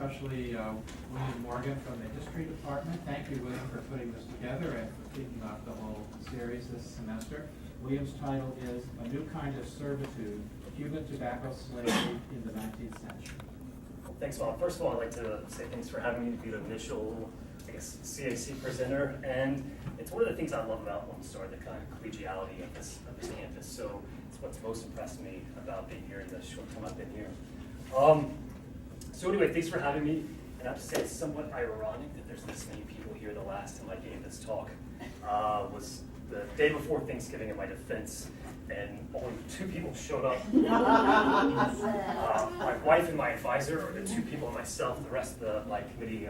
especially William Morgan from the History Department. Thank you, William, for putting this together and for kicking off the whole series this semester. William's title is A New Kind of Servitude, Cuban Tobacco Slavery in the 19th Century. Thanks, Bob. First of all, I'd like to say thanks for having me to be the initial, CAC presenter. And it's one of the things I love about Lone Star, the kind of collegiality of this campus. So it's what's most impressed me about being here in the short time I've been here. So anyway, thanks for having me. And I have to say, it's somewhat ironic that there's this many people here. The last time I gave this talk was the day before Thanksgiving in my defense, and only 2 people showed up. My wife and my advisor, or the 2 people and myself. The rest of my committee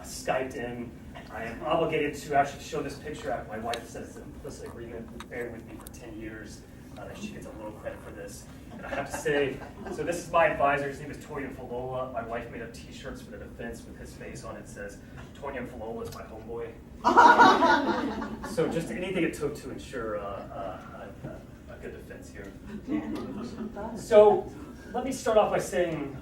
Skyped in. I am obligated to actually show this picture. My wife said it's an implicit agreement, bearing with me for 10 years, that she gets a little credit for this. And I have to say, so this is my advisor. His name is Torian Falola. My wife made up T-shirts for the defense with his face on it. It says, Torian Falola is my homeboy. So just anything it took to ensure a good defense here. So let me start off by saying,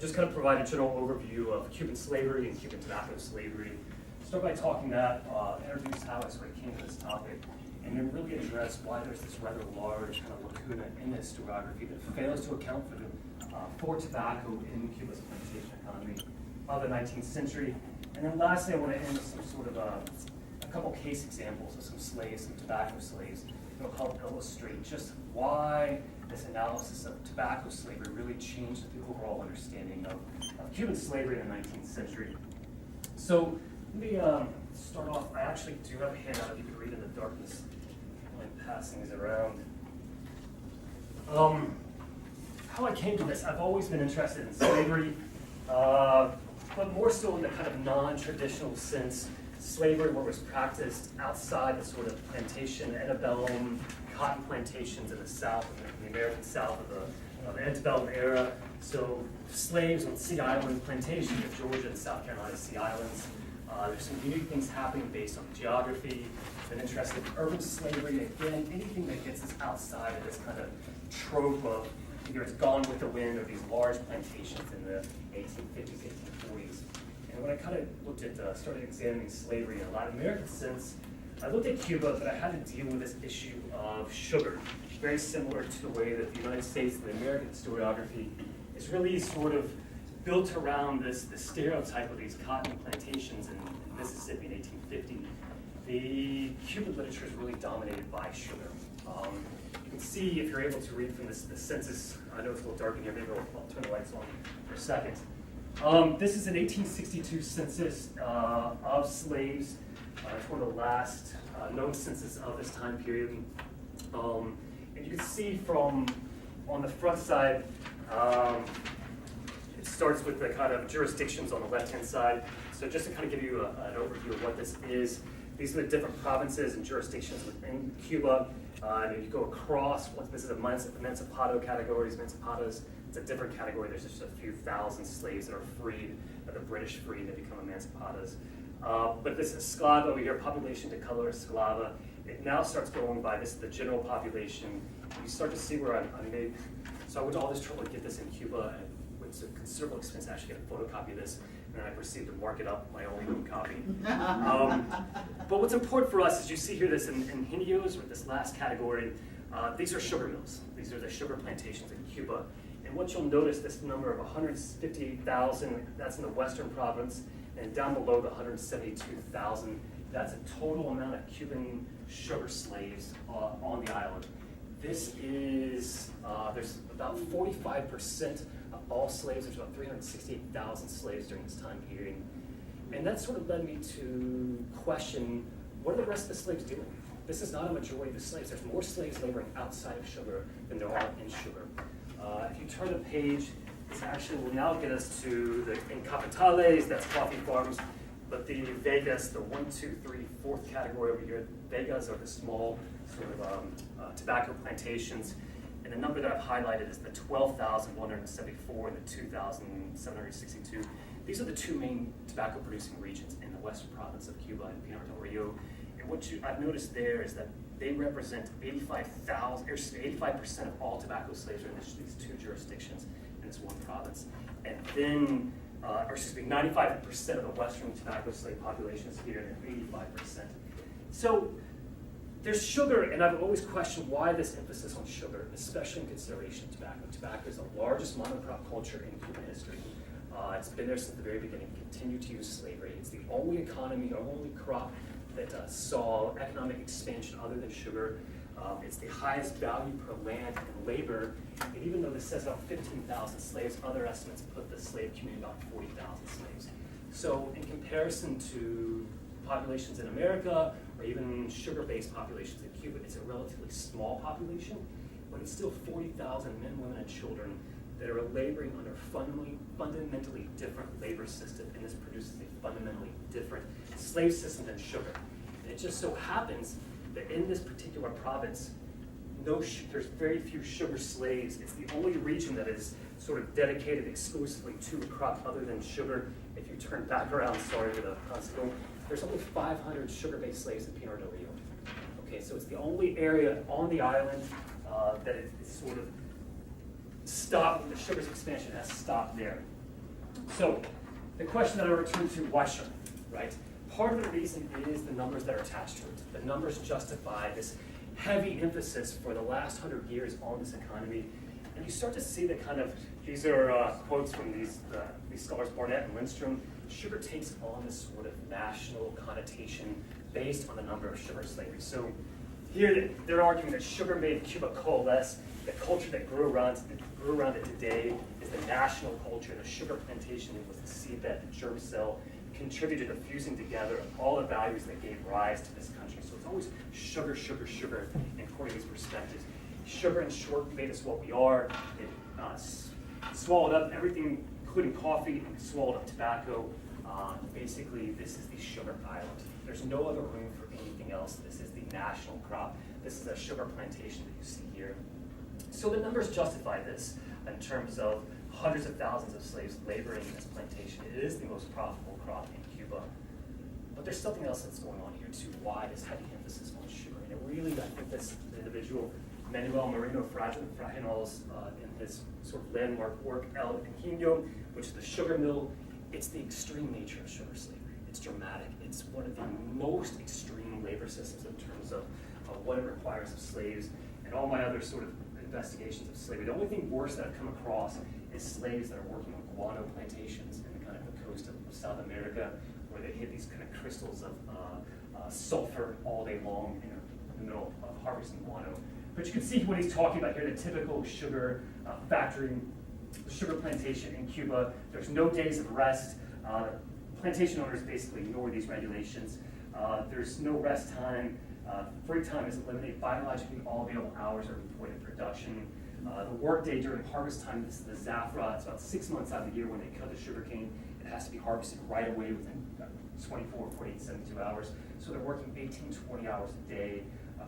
just kind of provide a general overview of Cuban slavery and Cuban tobacco slavery. Start by talking that, introduce how I sort of came to this topic, and then really address why there's this rather large kind of lacuna in the historiography that fails to account for tobacco in Cuba's plantation economy of the 19th century. And then lastly, I want to end with some sort of a couple case examples of some slaves, some tobacco slaves, that will help illustrate just why this analysis of tobacco slavery really changed the overall understanding of Cuban slavery in the 19th century. So let me start off. I actually do have a handout if you could read in the darkness while I'm passing these around. How I came to this, I've always been interested in slavery, but more so in the kind of non-traditional sense, slavery where it was practiced outside the sort of plantation, antebellum, cotton plantations in the South, in the American South of the antebellum era. So slaves on Sea Island plantations of Georgia and South Carolina Sea Islands. There's some unique things happening based on geography. Been interested in urban slavery. Again, anything that gets us outside of this kind of trope of either it's gone with the wind or these large plantations in the 1850s, 1840s. And when I kind of looked at, started examining slavery in a Latin American sense, I looked at Cuba, but I had to deal with this issue of sugar, very similar to the way that the United States and the American historiography is really sort of built around this stereotype of these cotton plantations in Mississippi in 1850. The Cuban literature is really dominated by sugar. You can see, if you're able to read from the census, I know it's a little dark in here, maybe I'll turn the lights on for a second. This is an 1862 census of slaves. It's one of the last known census of this time period. And you can see from on the front side, it starts with the kind of jurisdictions on the left-hand side. So just to kind of give you an overview of what this is, these are the different provinces and jurisdictions within Cuba. And if you go across, this is a emancipado categories, emancipadas. It's a different category. There's just a few thousand slaves that are freed, the British freed, they become emancipadas. But this esclava over here, population to color esclava, it now starts going by, this is the general population. You start to see where I made, so I went to all this trouble to get this in Cuba, and it's a considerable expense to actually get a photocopy of this, and then I proceeded to mark it up, my only home copy. But what's important for us is you see here this in Ingenios, with this last category, these are sugar mills. These are the sugar plantations in Cuba. And what you'll notice, this number of 158,000, that's in the western province, and down below the 172,000, that's a total amount of Cuban sugar slaves on the island. This is, there's about 45% of all slaves. There's about 368,000 slaves during this time period. And that sort of led me to question, what are the rest of the slaves doing? This is not a majority of the slaves. There's more slaves laboring outside of sugar than there are in sugar. If you turn the page, this actually will now get us to the encapitales, that's coffee farms, but the vegas, the 1, 2, 3, 4th category over here, vegas are the small sort of tobacco plantations. And the number that I've highlighted is the 12,174 and the 2,762. These are the 2 main tobacco producing regions in the western province of Cuba and Pinar del Rio. And what I've noticed there is that they represent 85% of all tobacco slaves are in these 2 jurisdictions in this one province. and then, 95% of the Western tobacco slave population is here, and 85%. So there's sugar, and I've always questioned why this emphasis on sugar, especially in consideration of tobacco. Tobacco is the largest monocrop culture in Cuban history. It's been there since the very beginning, continued to use slavery. It's the only economy, or only crop that saw economic expansion other than sugar. It's the highest value per land and labor, and even though this says about 15,000 slaves, other estimates put the slave community about 40,000 slaves. So in comparison to populations in America, or even sugar-based populations in Cuba, it's a relatively small population, but it's still 40,000 men, women, and children that are laboring under fundamentally different labor system, and this produces a fundamentally different slave system than sugar. And it just so happens that in this particular province, there's very few sugar slaves. It's the only region that is sort of dedicated exclusively to a crop other than sugar. If you turn back around, sorry for the constant, there's only 500 sugar-based slaves in Pinar del Rio. Okay, so it's the only area on the island that it's sort of stopped, the sugar's expansion has stopped there. So the question that I return to, why sugar, right? Part of the reason is the numbers that are attached to it. The numbers justify this heavy emphasis for the last 100 years on this economy. And you start to see the kind of, these are quotes from these scholars, Barnett and Lindstrom. Sugar takes on this sort of national connotation based on the number of sugar slavery. So here they're arguing that sugar made Cuba coalesce. The culture that grew around it today is the national culture. The sugar plantation was the seedbed, the germ cell, contributed to fusing together all the values that gave rise to this country. So it's always sugar, sugar, sugar, according to these perspectives. Sugar, in short, made us what we are. It swallowed up everything, including coffee, and swallowed up tobacco. Basically, this is the sugar island. There's no other room for anything else. This is the national crop. This is a sugar plantation that you see here. So the numbers justify this in terms of hundreds of thousands of slaves laboring in this plantation. It is the most profitable crop in Cuba. But there's something else that's going on here too. Why this heavy emphasis on sugar? And it really, I think this individual, Manuel Moreno Frajinals, in his sort of landmark work, El Ingenio, which is the sugar mill, it's the extreme nature of sugar slavery. It's dramatic. It's one of the most extreme labor systems in terms of what it requires of slaves. And all my other sort of investigations of slavery, the only thing worse that I've come across is slaves that are working on guano plantations in the kind of the coast of South America, where they hit these kind of crystals of sulfur all day long in the middle of harvesting guano. But you can see what he's talking about here, the typical sugar factory, sugar plantation in Cuba. There's no days of rest. Plantation owners basically ignore these regulations. There's no rest time. Free time is eliminated. Biologically, all available hours are employed in production. The work day during harvest time, this is the Zafra. It's about 6 months out of the year when they cut the sugarcane. It has to be harvested right away within 24, 48, 72 hours. So they're working 18, 20 hours a day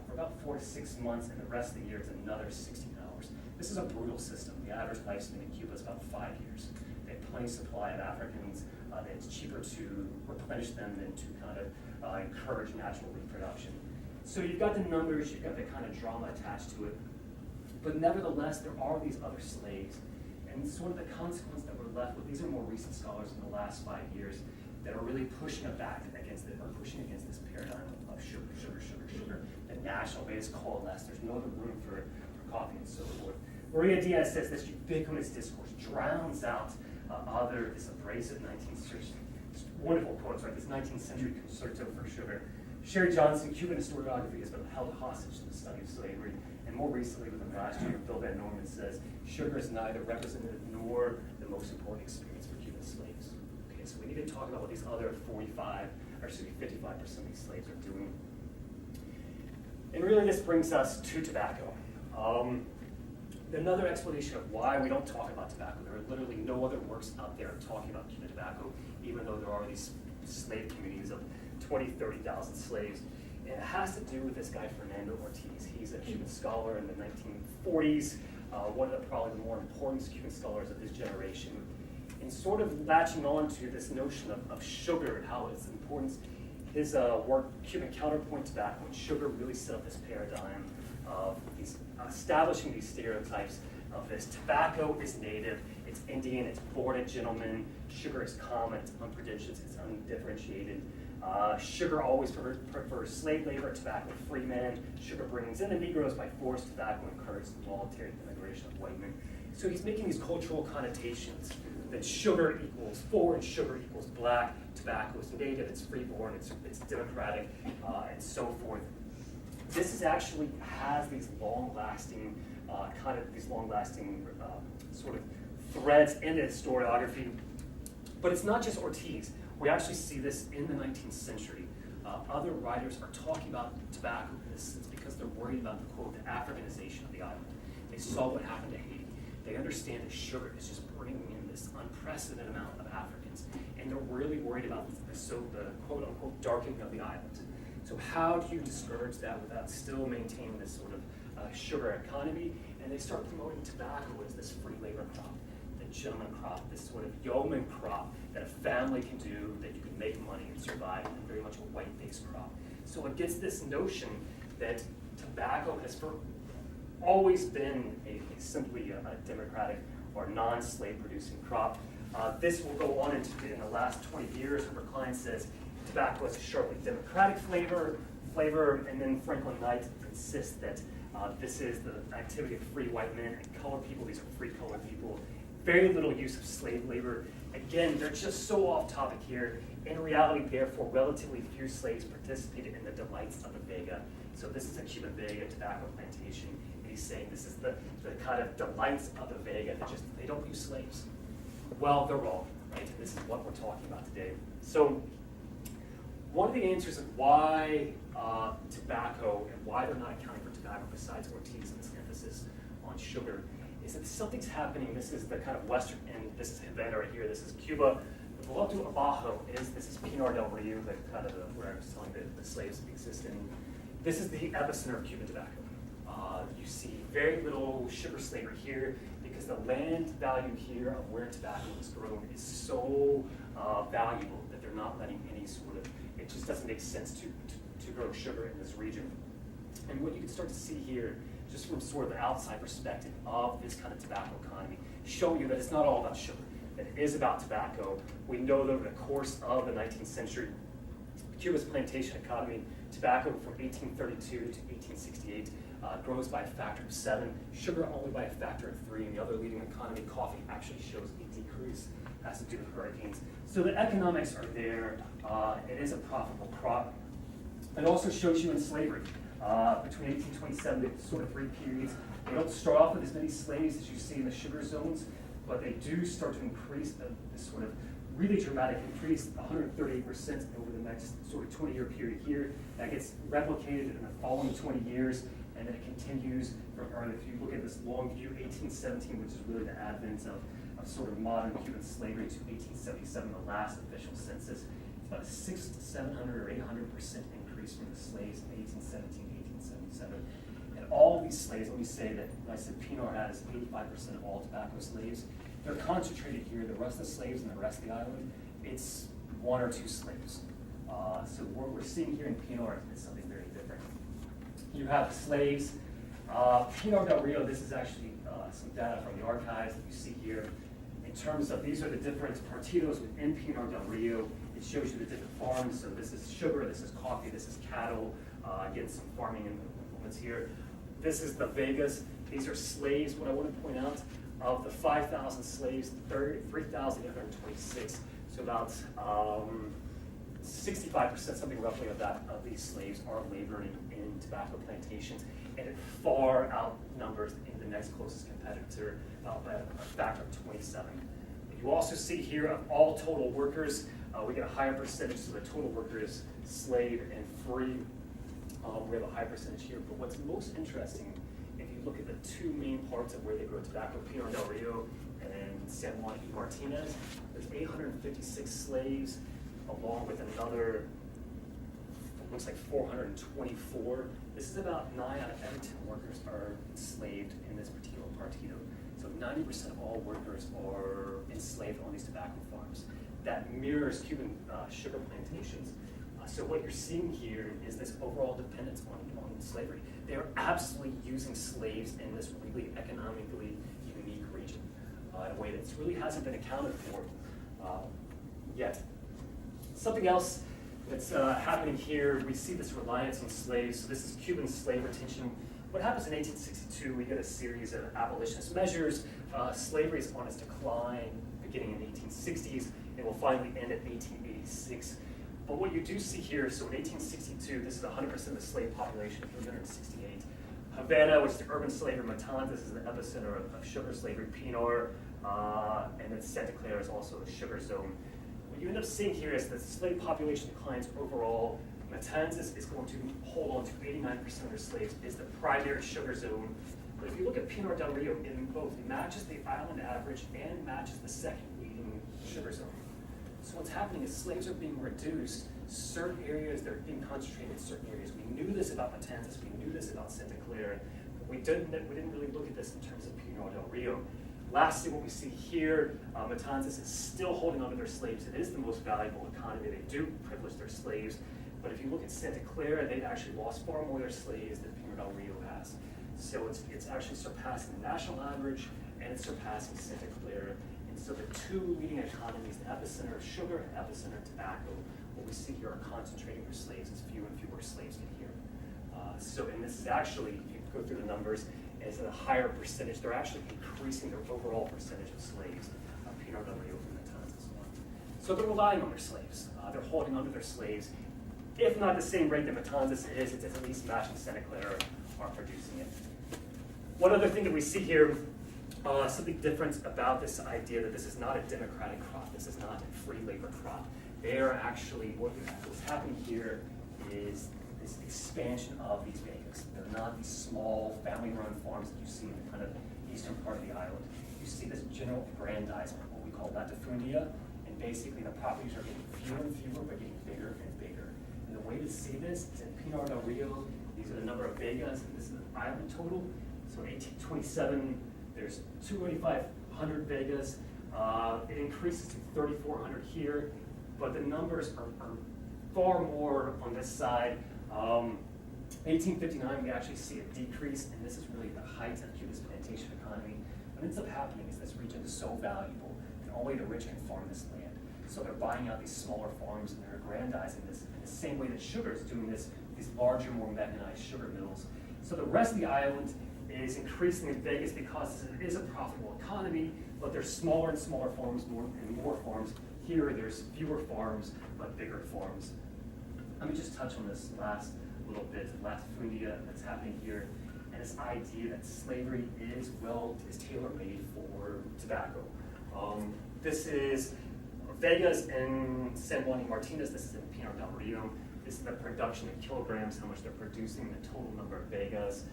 for about 4 to 6 months, and the rest of the year it's another 16 hours. This is a brutal system. The average lifespan in Cuba is about 5 years. They have plenty of supply of Africans. It's cheaper to replenish them than to kind of encourage natural reproduction. So you've got the numbers, you've got the kind of drama attached to it. But nevertheless, there are these other slaves. And sort of the consequence that we're left with, these are more recent scholars in the last 5 years that are really pushing back against it, or pushing against this paradigm of sugar, sugar, sugar, sugar. The national base coalesce. There's no other room for coffee and so forth. Maria Diaz says this ubiquitous discourse drowns out this abrasive 19th century, wonderful quotes, right? This 19th century concerto for sugar. Sherry Johnson, Cuban historiography has been held hostage to the study of slavery. And more recently, within the last year, Bill Van Norman says, sugar is neither representative nor the most important experience for Cuban slaves. Okay, so we need to talk about what these other 55% of these slaves are doing. And really, this brings us to tobacco. Another explanation of why we don't talk about tobacco. There are literally no other works out there talking about Cuban tobacco, even though there are these slave communities of 20, 30,000 slaves. And it has to do with this guy, Fernando Ortiz. He's a Cuban scholar in the 1940s, one of probably the more important Cuban scholars of his generation. And sort of latching on to this notion of sugar and how it's important, his work, Cuban Counterpoint Tobacco, and sugar really set up this paradigm of establishing these stereotypes of this. Tobacco is native, it it's Indian, it's born a gentleman. Sugar is common, it's unprejudiced, it's undifferentiated. Sugar always prefers slave labor, tobacco free men. Sugar brings in the Negroes by force, tobacco encourages the voluntary immigration of white men. So he's making these cultural connotations that sugar equals foreign, sugar equals black, tobacco is native, it's freeborn, it's democratic, and so forth. This is actually has these long-lasting, sort of threads in the historiography. But it's not just Ortiz. We actually see this in the 19th century. Other writers are talking about tobacco in this sense because they're worried about the, quote, the Africanization of the island. They saw what happened to Haiti. They understand that sugar is just bringing in this unprecedented amount of Africans, and they're really worried about the quote unquote darkening of the island. So how do you discourage that without still maintaining this sort of sugar economy? And they start promoting tobacco as this free labor crop, the gentleman crop, this sort of yeoman crop that a family can do, that you can make money and survive, and very much a white-based crop. So it gets this notion that tobacco has always been simply a democratic or non-slave producing crop. This will go on into in the last 20 years. Our client says tobacco has a sharply democratic flavor, and then Franklin Knight insists that this is the activity of free white men and colored people. These are free colored people. Very little use of slave labor. Again, they're just so off topic here. In reality, therefore, relatively few slaves participated in the delights of the Vega. So this is a Cuban Vega tobacco plantation. And he's saying this is the kind of delights of the Vega that they don't use slaves. Well, they're wrong, right? And this is what we're talking about today. So one of the answers of why tobacco and why they're not accounting for tobacco besides Ortiz and this emphasis on sugar is that something's happening. This is the kind of western end. This is Havana right here. This is Cuba. The Volto Abajo this is Pinar del Rio, the kind of where I was telling the slaves exist in. This is the epicenter of Cuban tobacco. You see very little sugar slavery here because the land value here of where tobacco is grown is so valuable that they're not letting any sort of, it just doesn't make sense to grow sugar in this region. And what you can start to see here, just from sort of the outside perspective of this kind of tobacco economy, showing you that it's not all about sugar, that it is about tobacco. We know that over the course of the 19th century, Cuba's plantation economy, tobacco from 1832 to 1868 grows by a factor of 7, sugar only by a factor of 3, and the other leading economy, coffee, actually shows a decrease, has to do with hurricanes. So the economics are there. It is a profitable crop. It also shows you in slavery. Between 1827, the sort of 3 periods, they don't start off with as many slaves as you see in the sugar zones, but they do start to increase this sort of really dramatic increase, 138% over the next sort of 20-year period here. That gets replicated in the following 20 years, and then it continues from, or if you look at this long view, 1817, which is really the advent of sort of modern Cuban slavery, to 1877, the last official census. It's about a 600 to 700 or 800% increase from the slaves in 1817, 1877. And all of these slaves, let me say that I said Pinar has 85% of all tobacco slaves. They're concentrated here. The rest of the slaves and the rest of the island, it's 1 or 2 slaves. So what we're seeing here in Pinar is something very different. You have slaves. Pinar del Rio, this is actually some data from the archives that you see here. In terms of, these are the different partidos within Pinar del Rio. It shows you the different farms. So this is sugar, this is coffee, this is cattle. Again, some farming implements here. This is the Vegas. These are slaves. What I want to point out, of the 5,000 slaves, 3,826, so about 65%, something roughly of these slaves are laboring in tobacco plantations, and it far outnumbers the next closest competitor by a factor of 27. You also see here of all total workers, we get a higher percentage of the total workers, slave and free. We have a high percentage here, but what's most interesting, if you look at the 2 main parts of where they grow tobacco, Pinar del Rio and San Juan y Martinez, there's 856 slaves, along with another, looks like 424. This is about 9 out of every 10 workers are enslaved in this particular partido. So 90% of all workers are enslaved on these tobacco farms. That mirrors Cuban sugar plantations. So what you're seeing here is this overall dependence on slavery. They are absolutely using slaves in this really economically unique region. in a way that really hasn't been accounted for yet. Something else that's happening here, we see this reliance on slaves. So this is Cuban slave retention. What happens in 1862, we get a series of abolitionist measures. Slavery is on its decline beginning in the 1860s and will finally end in 1886. But what you do see here, so in 1862, this is 100% of the slave population, 368. Havana, which is the urban slavery, Matanzas is the epicenter of sugar slavery, Pinar, and then Santa Clara is also a sugar zone. What you end up seeing here is that the slave population declines overall. Matanzas is going to hold on to 89% of their slaves, is the primary sugar zone. But if you look at Pinar del Rio, it both matches the island average and matches the second leading sugar zone. So what's happening is slaves are being reduced. Certain areas, they're being concentrated in certain areas. We knew this about Matanzas, we knew this about Santa Clara, but we didn't really look at this in terms of Pinar del Rio. Lastly, what we see here, Matanzas is still holding on to their slaves. It is the most valuable economy. They do privilege their slaves. But if you look at Santa Clara, they've actually lost far more of their slaves than Pinar del Rio has. So it's actually surpassing the national average, and it's surpassing Santa Clara. And so the two leading economies, the epicenter of sugar and epicenter of tobacco, what we see here are concentrating their slaves as fewer and fewer slaves get here. And this is actually, if you go through the numbers, is at a higher percentage. They're actually increasing their overall percentage of slaves, Pinar del Rio and Matanzas. So they're relying on their slaves. They're holding onto their slaves. If not the same rate that Matanzas is, it's at least matching Santa Clara are producing it. One other thing that we see here, something different about this idea that this is not a democratic crop, this is not a free labor crop. They are actually, what's happening here is this expansion of these vegas. They're not these small family-run farms that you see in the kind of eastern part of the island. You see this general aggrandizement, what we call latifundia, and basically the properties are getting fewer and fewer, but getting bigger and bigger. And the way to see this is in Pinar del Rio, these are the number of vegas, and this is the island total. So in 1827, there's 2,500 vegas. It increases to 3,400 here, but the numbers are far more on this side. 1859, we actually see a decrease, and this is really the height of Cuba's plantation economy. What ends up happening is this region is so valuable, and only the rich can farm this land. So they're buying out these smaller farms, and they're aggrandizing this in the same way that sugar is doing this, these larger, more mechanized sugar mills. So the rest of the island is increasing in Vegas because it is a profitable economy, but there's smaller and smaller farms, more and more farms. Here, there's fewer farms, but bigger farms. Let me just touch on this last little bit, latifundia that's happening here, and this idea that slavery is tailor-made for tobacco. This is Vegas in San Juan y Martinez. This is in Pinar del Rio. This is the production in kilograms, how much they're producing, the total number of Vegas.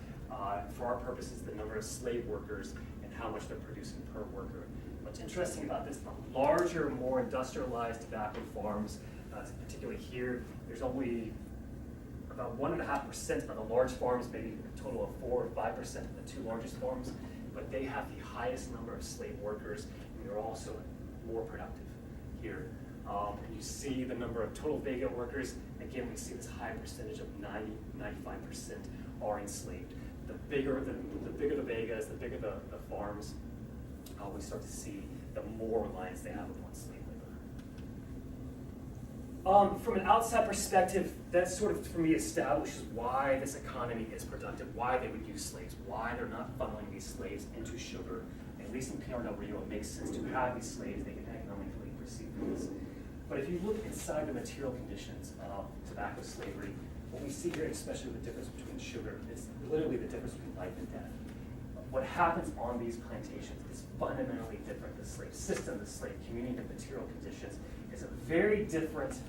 For our purposes, the number of slave workers and how much they're producing per worker. What's interesting about this, the larger, more industrialized tobacco farms, particularly here, there's only about 1.5% of the large farms, maybe a total of 4 or 5% of the two largest farms, but they have the highest number of slave workers, and they're also more productive here. And you see the number of total Vega workers. Again, we see this high percentage of 95% are enslaved. The bigger the Vegas, the bigger the farms, we start to see the more reliance they have upon slave labor. From an outside perspective, that sort of, for me, establishes why this economy is productive, why they would use slaves, why they're not funneling these slaves into sugar. At least in Pinar del Rio, it makes sense to have these slaves. They can economically receive this. But if you look inside the material conditions of tobacco slavery, what we see here, especially the difference between sugar, is literally the difference between life and death. What happens on these plantations is fundamentally different. The slave system, the slave community, the material conditions is a very different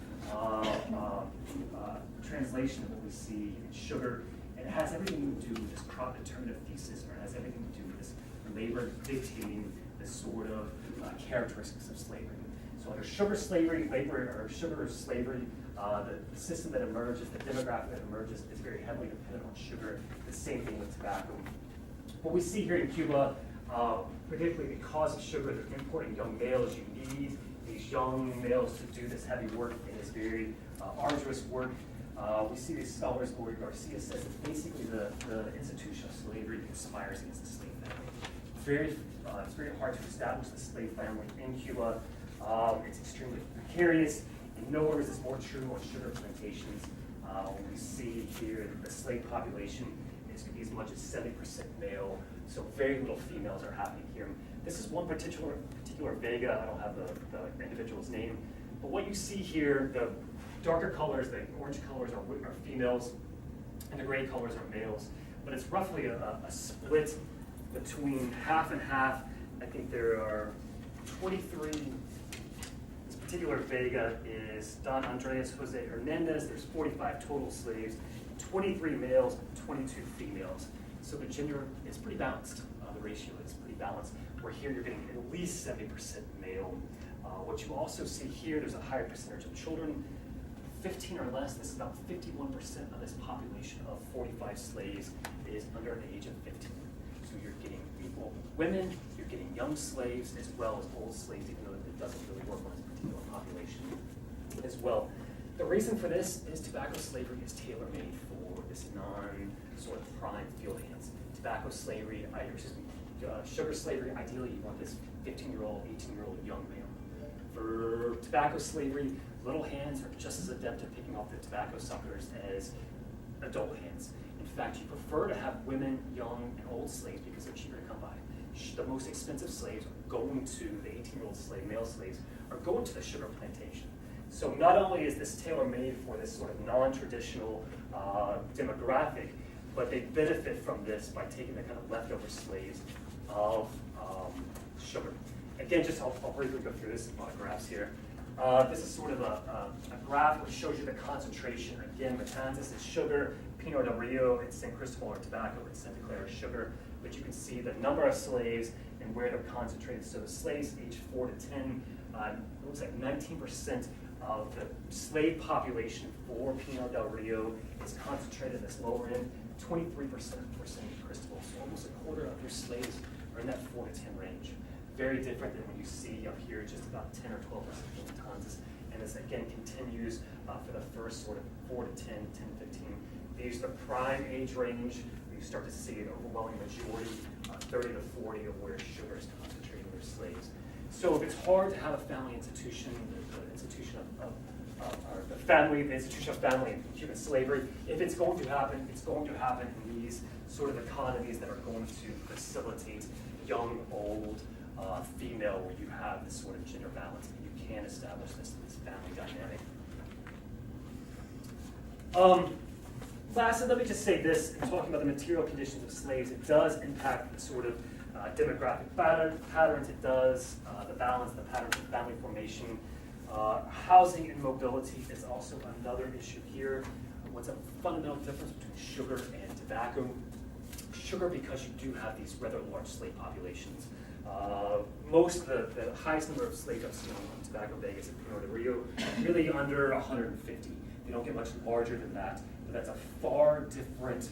translation of what we see in sugar. And it has everything to do with this crop determinative thesis, or it has everything to do with this labor dictating the sort of characteristics of slavery. So under sugar slavery, the system that emerges, the demographic that emerges, is very heavily dependent on sugar. The same thing with tobacco. What we see here in Cuba, particularly because of sugar, they're importing young males. You need these young males to do this heavy work and this very arduous work. We see these scholars, Lori Garcia says that basically the institution of slavery conspires against the slave family. it's very hard to establish the slave family in Cuba. It's extremely precarious, and nowhere is this more true on sugar plantations. We see here the slave population is as much as 70% male, so very little females are happening here. This is one particular vega. I don't have the individual's name, but what you see here, the darker colors, the orange colors are females, and the gray colors are males. But it's roughly a split between half and half. I think there are 23. This particular vega is Don Andres Jose Hernandez. There's 45 total slaves, 23 males, 22 females. So the gender is pretty balanced. The ratio is pretty balanced. Where here you're getting at least 70% male. What you also see here, there's a higher percentage of children. 15 or less, this is about 51% of this population of 45 slaves is under the age of 15. So you're getting equal women, you're getting young slaves, as well as old slaves, even though it doesn't really work on this particular population as well. The reason for this is tobacco slavery is tailor-made for this non-sort of prime field hands. Tobacco slavery, sugar slavery, ideally you want this 15-year-old, 18-year-old young male. For tobacco slavery, little hands are just as adept at picking off the tobacco suckers as adult hands. In fact, you prefer to have women, young, and old slaves because they're cheaper to come by. The most expensive slaves are going to the 18-year-old slave, male slaves, are going to the sugar plantation. So not only is this tailor-made for this sort of non-traditional demographic, but they benefit from this by taking the kind of leftover slaves of sugar. Again, I'll briefly go through this in a lot of graphs here. This is sort of a graph which shows you the concentration. Again, Matanzas is sugar, Pinar del Rio and San Cristobal are tobacco, and Santa Clara is sugar. But you can see the number of slaves and where they're concentrated. So the slaves aged 4 to 10, it looks like 19% of the slave population for Pinar del Rio is concentrated in this lower end, 23% for San Cristobal. So almost a quarter of your slaves are in that 4 to 10 range. Very different than when you see up here just about 10 or 12% of Matanzas. And this again continues for the first sort of 4 to 10, 10 to 15. These are the prime age range. You start to see an overwhelming majority, 30 to 40 of where sugar is concentrated in their slaves. So if it's hard to have a family institution, the institution or the institution of family in Cuban slavery, if it's going to happen, it's going to happen in these sort of economies that are going to facilitate young, old, female, where you have this sort of gender balance, and you can establish this family dynamic. Lastly, let me just say this, in talking about the material conditions of slaves, it does impact the sort of demographic patterns, it does the balance, the patterns of family formation. Housing and mobility is also another issue here. What's a fundamental difference between sugar and tobacco? Sugar, because you do have these rather large slave populations. The highest number of slaves I've seen on tobacco vegas at Pinar del Rio, really under 150. They don't get much larger than that, but that's a far different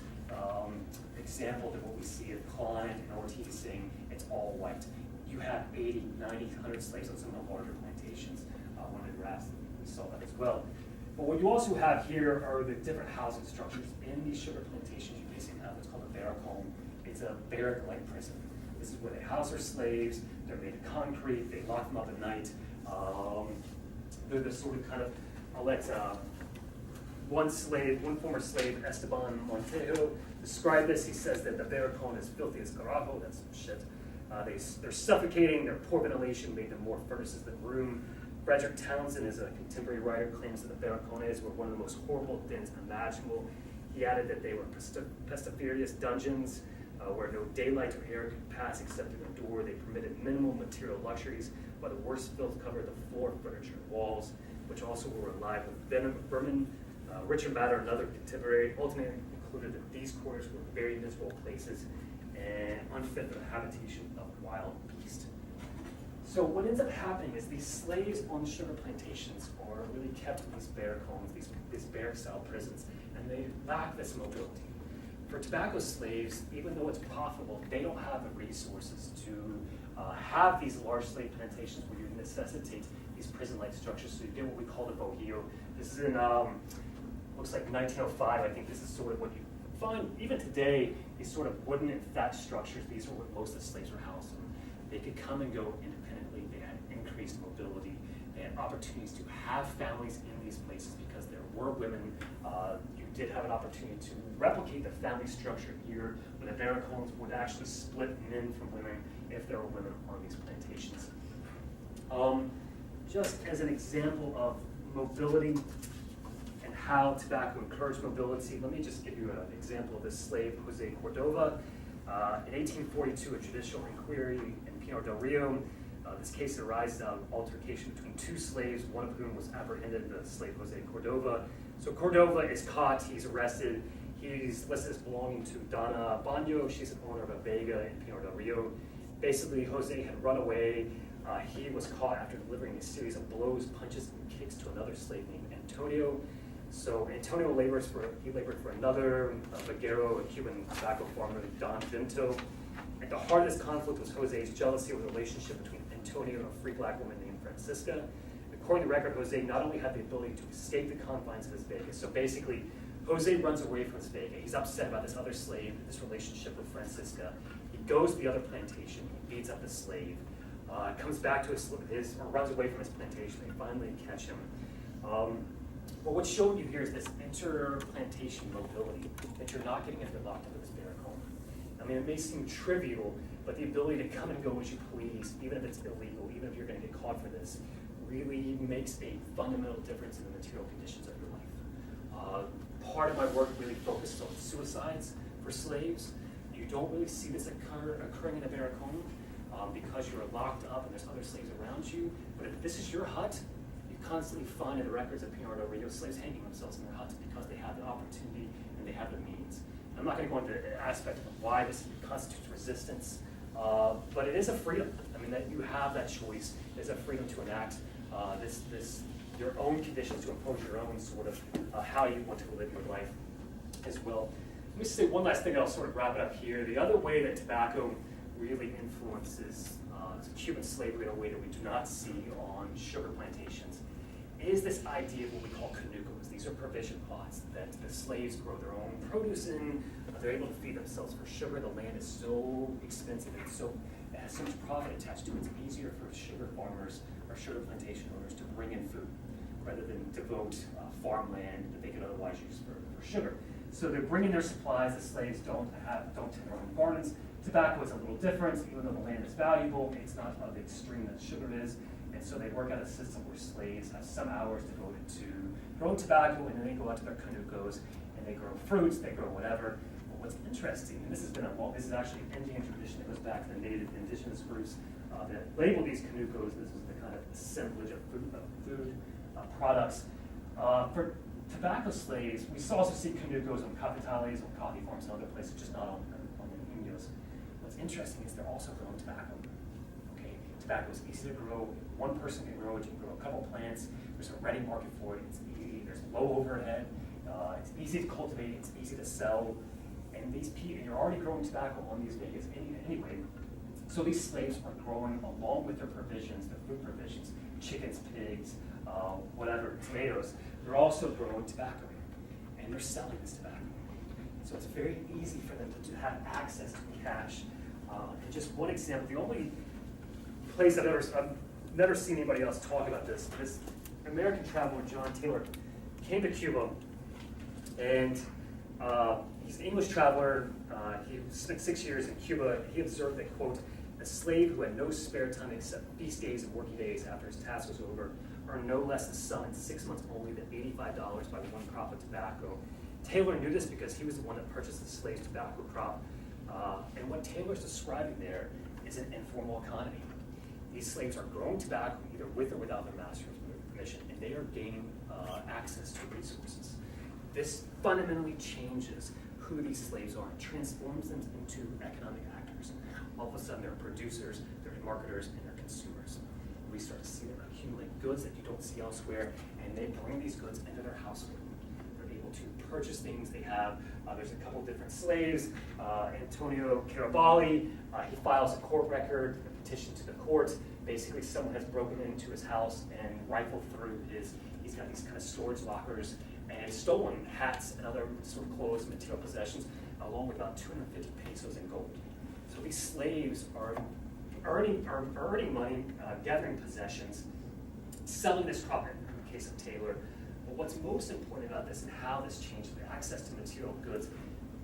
example than what we see at Klein and Ortiz saying it's all white. You have 80, 90, 100 slaves on some of the larger plantations. One of the graphs, we saw that as well. But what you also have here are the different housing structures. In these sugar plantations, you basically have what's called a barrack home. It's a barrack-like prison. This is where they house their slaves. They're made of concrete. They lock them up at night. They're the sort of kind of, I'll let one former slave, Esteban Montejo, describe this. He says that the barracón is filthy as carajo. That's some shit. They're suffocating. Their poor ventilation made them more furnaces than room. Frederick Townsend is a contemporary writer, claims that the barracones were one of the most horrible dens imaginable. He added that they were pestiferious dungeons where no daylight or air could pass except through the door. They permitted minimal material luxuries, while the worst filth covered the floor, furniture, and walls, which also were alive with vermin. Richard Matter, another contemporary, ultimately concluded that these quarters were very miserable places and unfit for the habitation of wild beasts. So what ends up happening is these slaves on sugar plantations are really kept in these barracones, these barrack-style prisons, and they lack this mobility. For tobacco slaves, even though it's profitable, they don't have the resources to have these large slave plantations where you necessitate these prison-like structures. So you get what we call the bohio. This is in, looks like 1905. I think this is sort of what you find even today, these sort of wooden and thatched structures, these are what most of the slaves were housed in. They could come and go independently. They had increased mobility. They had opportunities to have families in these places because there were women. You did have an opportunity to replicate the family structure here, where the barracoons would actually split men from women if there were women on these plantations. Just as an example of mobility and how tobacco encouraged mobility, let me just give you an example of this slave, Jose Cordova. In 1842, a judicial inquiry in Pinar del Rio. This case arises out of altercation between two slaves, one of whom was apprehended, the slave Jose Cordova. So Cordova is caught, he's arrested, he's listed as belonging to Donna Baño. She's an owner of a vega in Pinar del Rio. Basically, Jose had run away. He was caught after delivering a series of blows, punches, and kicks to another slave named Antonio. So Antonio labored for another vaquero, a Cuban tobacco farmer, Don Vento. At the heart of this conflict was Jose's jealousy of the relationship between Antonio and a free black woman named Francisca. According to the record, Jose not only had the ability to escape the confines of his vega, so basically, Jose runs away from his vega. He's upset about this other slave, this relationship with Francisca. He goes to the other plantation, he beats up the slave, comes back to or runs away from his plantation. They finally catch him. But what's showing you here is this inter-plantation mobility, that you're not getting locked up in this barracoon. I mean, it may seem trivial, but the ability to come and go as you please, even if it's illegal, even if you're going to get caught for this, really makes a fundamental difference in the material conditions of your life. Part of my work really focuses on suicides for slaves. You don't really see this occurring in a barracoon because you're locked up and there's other slaves around you. But if this is your hut, you constantly find in the records of Pinar del Rio slaves hanging themselves in their huts because they have the opportunity and they have the means. I'm not going to go into the aspect of why this constitutes resistance, but it is a freedom. I mean, that you have that choice. It is a freedom to enact your own conditions, to impose your own sort of how you want to live your life as well. Let me say one last thing, and I'll sort of wrap it up here. The other way that tobacco really influences Cuban slavery in a way that we do not see on sugar plantations is this idea of what we call canucos. These are provision plots that the slaves grow their own produce in. They're able to feed themselves for sugar. The land is so expensive and it has so much profit attached to it. It's easier for sugar farmers or sugar plantation owners to bring in food rather than devote farmland that they could otherwise use for sugar. So they're bringing their supplies. The slaves don't tend their own gardens. Tobacco is a little different. Even though the land is valuable, it's not of the extreme that sugar is. And so they work out a system where slaves have some hours devoted to growing tobacco, and then they go out to their canucos and they grow fruits, they grow whatever. But what's interesting, and this is actually an Indian tradition that goes back to the native indigenous groups that label these canucos. This is the kind of assemblage of food products. For tobacco slaves, we also see canucos on cafetales, on coffee farms, and other places, just not on the Indios. What's interesting is they're also growing tobacco. Okay, tobacco is easy to grow. One person can grow it. You can grow a couple plants. There's a ready market for it. It's easy. There's low overhead. It's easy to cultivate. It's easy to sell. And you're already growing tobacco on these vegas anyway. So these slaves are growing along with their provisions, their food provisions, chickens, pigs, whatever, tomatoes. They're also growing tobacco, and they're selling this tobacco. So it's very easy for them to have access to cash. And just one example, the only place I've never seen anybody else talk about this American traveler, John Taylor, came to Cuba, and he's an English traveler. He spent 6 years in Cuba. He observed that, quote, a slave who had no spare time except feast days and working days after his task was over earned no less a sum in 6 months only than $85 by one crop of tobacco. Taylor knew this because he was the one that purchased the slave's tobacco crop. And what Taylor's describing there is an informal economy. These slaves are growing tobacco either with or without their master's permission, and they are gaining access to resources. This fundamentally changes who these slaves are and transforms them into economic actors. All of a sudden, they're producers, they're marketers, and they're consumers. We start to see them accumulate goods that you don't see elsewhere, and they bring these goods into their household. They're able to purchase things. They have, there's a couple different slaves. Antonio Caraballi, he files a court record, a petition to the court, Basically, someone has broken into his house and rifled through he's got these kind of storage lockers and stolen hats and other sort of clothes and material possessions, along with about 250 pesos in gold. So these slaves are earning money, gathering possessions, selling this crop in the case of Taylor. But what's most important about this and how this changes the access to material goods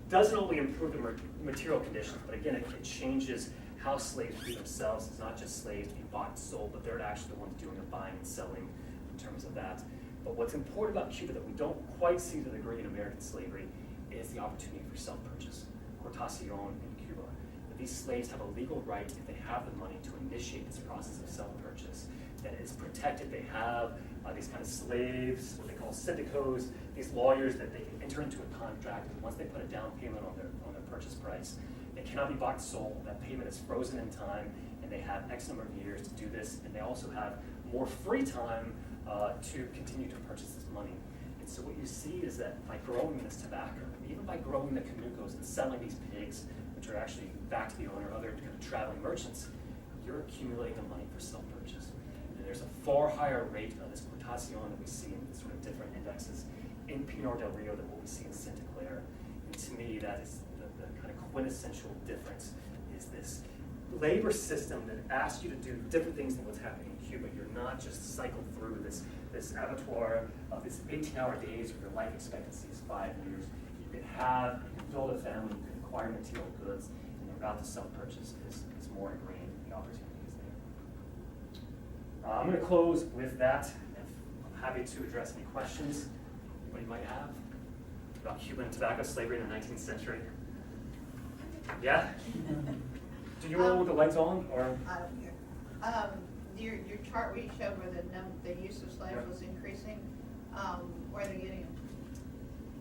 doesn't only improve the material conditions, but again, it changes how slaves view themselves. It's not just slaves being bought and sold, but they're actually the ones doing the buying and selling in terms of that. But what's important about Cuba that we don't quite see to the degree in American slavery is the opportunity for self-purchase, cortación in Cuba. That these slaves have a legal right, if they have the money, to initiate this process of self-purchase. That it is protected. They have these kind of slaves, what they call syndicos, these lawyers that they can enter into a contract, and once they put a down payment on their purchase price, it cannot be bought and sold. That payment is frozen in time, and they have X number of years to do this, and they also have more free time to continue to purchase this money. And so what you see is that by growing this tobacco, even by growing the canucos and selling these pigs, which are actually back to the owner, other kind of traveling merchants, you're accumulating the money for self-purchase. And there's a far higher rate of this cortación that we see in sort of different indexes in Pinar del Rio than what we see in Santa Clara. And to me, that is the kind of quintessential difference, is this labor system that asks you to do different things than what's happening in Cuba. You're not just cycled through this abattoir of this 18-hour days where your life expectancy is 5 years. You can build a family, you can acquire material goods, and the route to self-purchase is more ingrained, the opportunity is there. I'm going to close with that. I'm happy to address any questions anybody might have about Cuban tobacco slavery in the 19th century. Yeah? Do you roll with the lights on, or? I don't care. Your chart where you showed where the use of slaves was increasing, where are they getting them?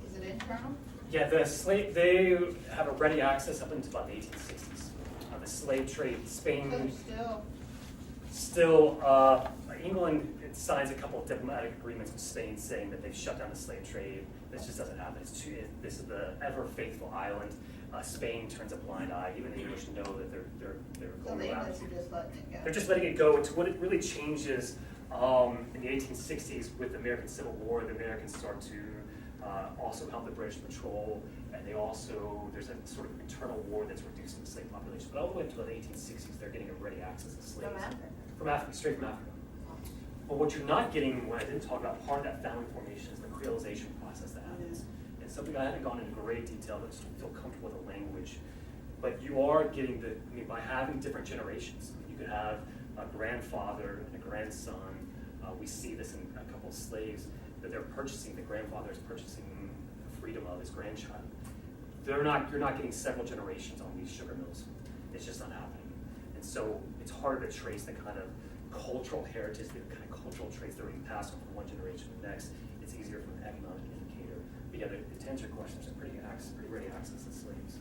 Is it internal? Yeah, they have a ready access up until about the 1860s. The slave trade, Spain. So Still, England signs a couple of diplomatic agreements with Spain saying that they've shut down the slave trade. This just doesn't happen. This is the ever faithful island. Spain turns a blind eye. Even the English know that they're So going the around. English are just letting it go. They're just letting it go. It's what it really changes in the 1860s with the American Civil War. The Americans start to also help the British patrol, and there's a sort of internal war that's reducing the slave population. But all the way until the 1860s, they're getting a ready access to slaves. From Africa. From Africa, straight from Africa. But what you're not getting, what I didn't talk about, part of that family formation is the creolization process that happens. And something I haven't gone into great detail, but just feel comfortable with the language. But you are getting by having different generations. You could have a grandfather and a grandson. We see this in a couple of slaves that they're purchasing. The grandfather is purchasing the freedom of his grandchild. You're not getting several generations on these sugar mills. It's just not happening. And so it's harder to trace the kind of cultural heritage, the kind of cultural traits that are being passed on from one generation to the next. It's easier from an economic indicator. But yeah, to answer your question, there's a pretty ready access to slaves.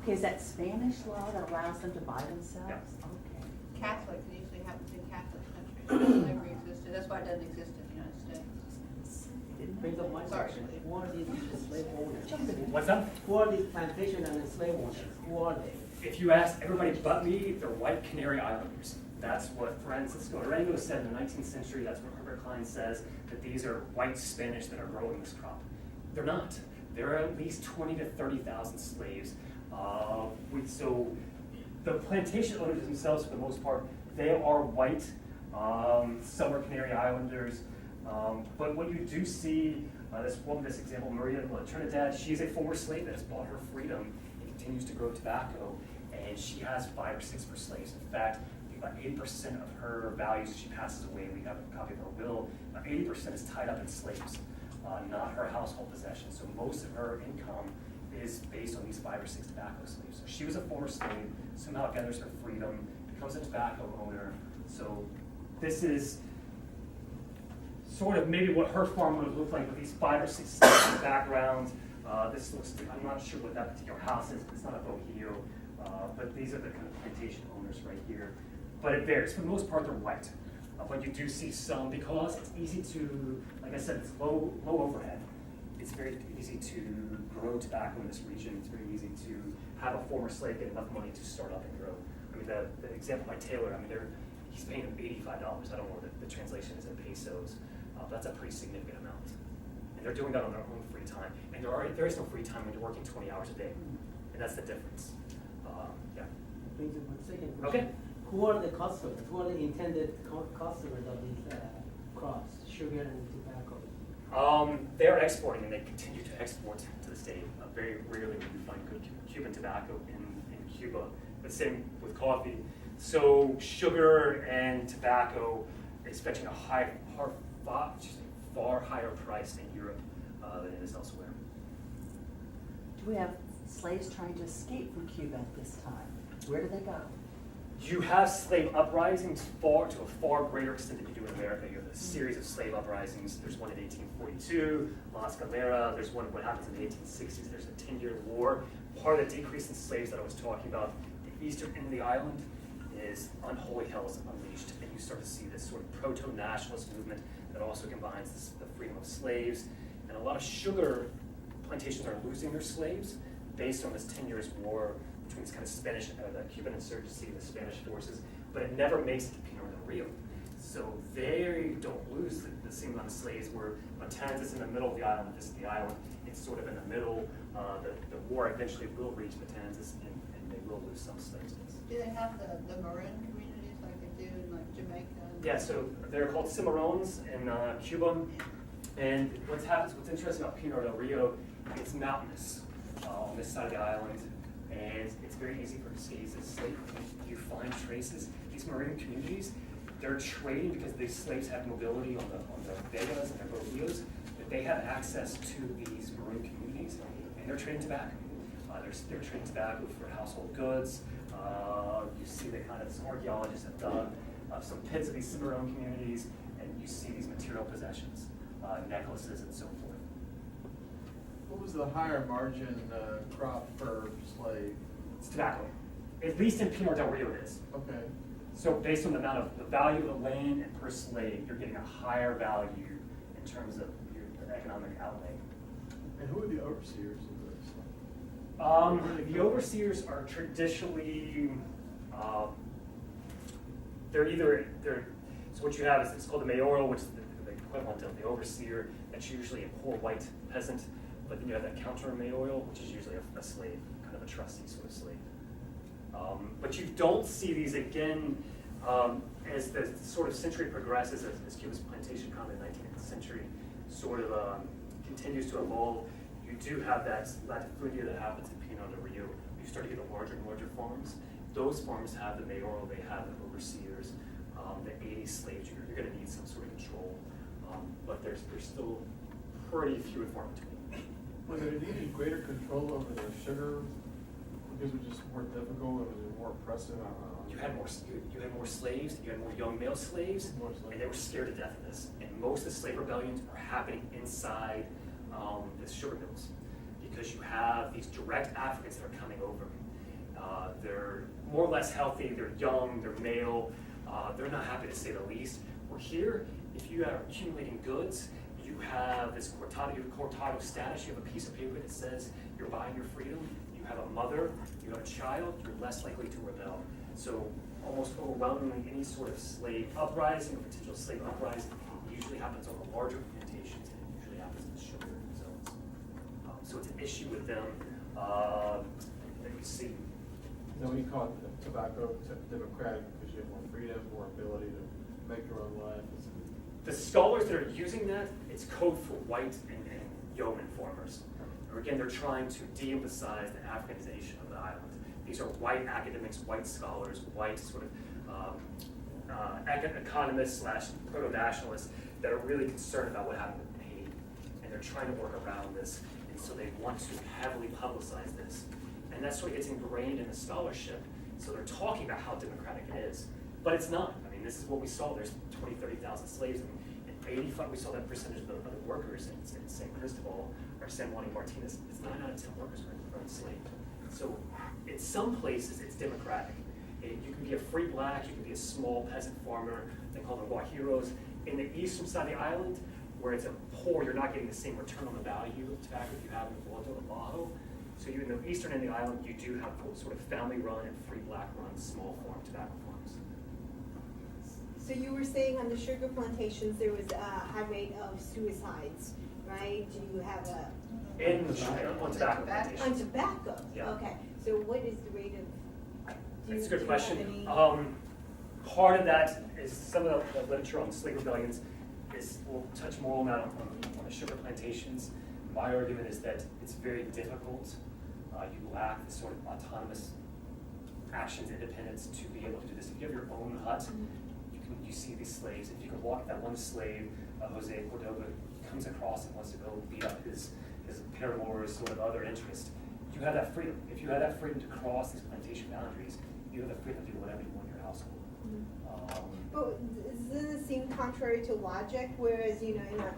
Okay, is that Spanish law that allows them to buy themselves? Yeah. Okay. Catholic, it usually happens in Catholic countries. Slavery existed. That's why it doesn't exist in the United States. Didn't Brings up my Sorry. question. Who are these slave owners? What's that? Who are these plantation and slave owners? Who are they? If you ask everybody but me, they're white Canary Islanders. That's what Francisco Arango said in the 19th century. That's what Herbert Klein says, that these are white Spanish that are growing this crop. They're not. There are at least 20 to 30,000 slaves. So the plantation owners themselves, for the most part, they are white. Some are Canary Islanders. But what you do see, this woman, this example, Maria Trinidad, she's a former slave that has bought her freedom and continues to grow tobacco. And she has 5 or 6 per slaves. In fact, about 80% of her values as she passes away, we have a copy of her will, 80% is tied up in slaves, not her household possessions. So most of her income is based on these 5 or 6 tobacco slaves. So she was a former slave, somehow gathers her freedom, becomes a tobacco owner. So this is sort of maybe what her farm would look like with these 5 or 6 slaves in the background. This looks, I'm not sure what that particular house is, it's not a bohio, but these are the kind of plantation owners right here. But it varies. For the most part, they're white. But you do see some, because it's easy to, like I said, it's low overhead. It's very easy to grow tobacco in this region. It's very easy to have a former slave get enough money to start up and grow. mean, the example by Taylor, I mean, he's paying him $85. I don't know what the translation is in pesos. That's a pretty significant amount. And they're doing that on their own free time. And there is no free time when you're working 20 hours a day. And that's the difference. Yeah. Brings up one second question. Okay. Who are the customers? Who are the intended customers of these crops, sugar and tobacco? They're exporting, and they continue to export to this day. Very rarely will you find good Cuban tobacco in Cuba. But same with coffee. So sugar and tobacco is fetching a far higher price in Europe than it is elsewhere. Do we have slaves trying to escape from Cuba at this time? Where do they go? You have slave uprisings to a far greater extent than you do in America. You have a series of slave uprisings. There's one in 1842, Las Galeras. There's one, what happens in the 1860s. There's a 10-year war. Part of the decrease in slaves that I was talking about, the eastern end of the island, is unholy hell is unleashed. And you start to see this sort of proto-nationalist movement that also combines the freedom of slaves. And a lot of sugar plantations are losing their slaves based on this 10 years war between this kind of Spanish, the Cuban insurgency and the Spanish forces, but it never makes it to Pinar del Rio. So they don't lose the same amount of slaves, where Matanzas is in the middle of the island, this is the island, it's sort of in the middle. The war eventually will reach Matanzas, and they will lose some slaves. Do they have the maroon communities like they do in like Jamaica? Yeah, so they're called cimarrones in Cuba. And what's interesting about Pinar del Rio, it's mountainous on this side of the island, and it's very easy for escapes as slaves. You find traces. These maroon communities, they're trading because these slaves have mobility on the vegas and their rodeos, that they have access to these maroon communities, and they're trading tobacco. They're trading tobacco for household goods. You see some archaeologists have dug some pits of these cimarron communities, and you see these material possessions, necklaces and so forth. What was the higher margin crop per slave? It's tobacco. At least in Pinar del Rio it is. Okay. So based on the value of the land and per slave, you're getting a higher value in terms of your economic outlay. And who are the overseers of this? The overseers are traditionally, so what you have is, it's called the mayoral, which is the equivalent of the overseer. That's usually a poor white peasant. But then you have that counter mayoral, which is usually a slave, kind of a trustee sort of slave. But you don't see these again as the sort of century progresses, as Cuba's plantation economy in the 19th century sort of continues to evolve. You do have that latifundia that happens in Pinar del Rio. You start to get the larger and larger farms. Those farms have the mayoral, they have the overseers, the 80 slaves. You're going to need some sort of control, but there's still pretty few and far between. Was it needed greater control over the sugar because it was just more difficult, or was it more oppressive? You had more slaves, you had more young male slaves, and they were scared to death of this. And most of the slave rebellions are happening inside the sugar mills, because you have these direct Africans that are coming over. They're more or less healthy, they're young, they're male, they're not happy to say the least. We're here, if you are accumulating goods, you have this cortado status, you have a piece of paper that says you're buying your freedom, you have a mother, you have a child, you're less likely to rebel. So almost overwhelmingly, any sort of slave uprising or potential slave uprising usually happens on the larger plantations, and it usually happens in the sugar zones. So it's an issue with them that you see. Now, we call it tobacco democratic because you have more freedom, more ability to make your own life. The scholars that are using that, it's code for white and yeoman farmers. Or again, they're trying to de-emphasize the Africanization of the island. These are white academics, white scholars, white sort of economists / proto-nationalists that are really concerned about what happened with Haiti. And they're trying to work around this, and so they want to heavily publicize this. And that's what gets ingrained in the scholarship. So they're talking about how democratic it is, but it's not. I mean, this is what we saw. There's 20, 30,000 slaves, and 85, we saw that percentage of the workers in San Cristobal or San Juan y Martinez. It's 9 out of 10 workers are enslaved. So in some places, it's democratic. You can be a free black, you can be a small peasant farmer. They call them guajiros. In the eastern side of the island, where it's a poor, you're not getting the same return on the value of tobacco you have in Puerto Bajo. So you in the eastern end of the island, you do have sort of family-run and free black-run small farm tobacco farms. So you were saying on the sugar plantations, there was a high rate of suicides, right? Do you have a, On tobacco plantations. on tobacco? Yeah. Okay, so what is the rate of? do That's a you good have question. any- Part of that is some of the literature on slave rebellions will touch more on that on the sugar plantations. My argument is that it's very difficult. You lack the sort of autonomous actions, independence to be able to do this. If you have your own hut, you see these slaves. If you can walk that one slave, Jose Cordova, comes across and wants to go beat up his paramour's sort of other interest, you have that freedom. If you have that freedom to cross these plantation boundaries, you have the freedom to do whatever you want in your household. But doesn't it seem contrary to logic, whereas, you know, in a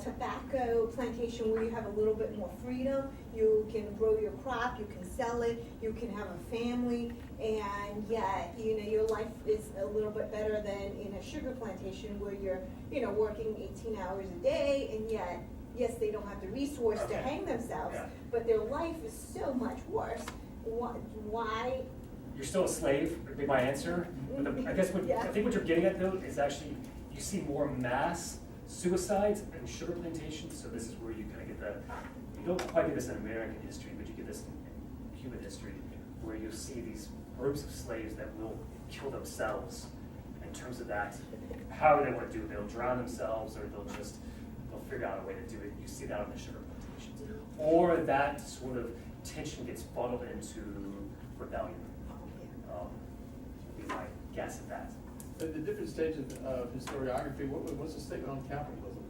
tobacco plantation where you have a little bit more freedom, you can grow your crop, you can sell it, you can have a family, and yet, you know, your life is a little bit better than in a sugar plantation where you're, you know, working 18 hours a day, and yet, yes, they don't have the resource to Okay. hang themselves, Yeah. but their life is so much worse. Why? You're still a slave, would be my answer. But I guess Yeah. I think what you're getting at though is actually you see more mass suicides in sugar plantations. So this is where you kind of get the, you don't quite get this in American history, but you get this in Cuban history, where you see these groups of slaves that will kill themselves. In terms of that, how they want to do it, they'll drown themselves or they'll figure out a way to do it. You see that on the sugar plantations. Or that sort of tension gets funneled into rebellion. Would be my guess at that. The different stages of historiography, what's the statement on capitalism?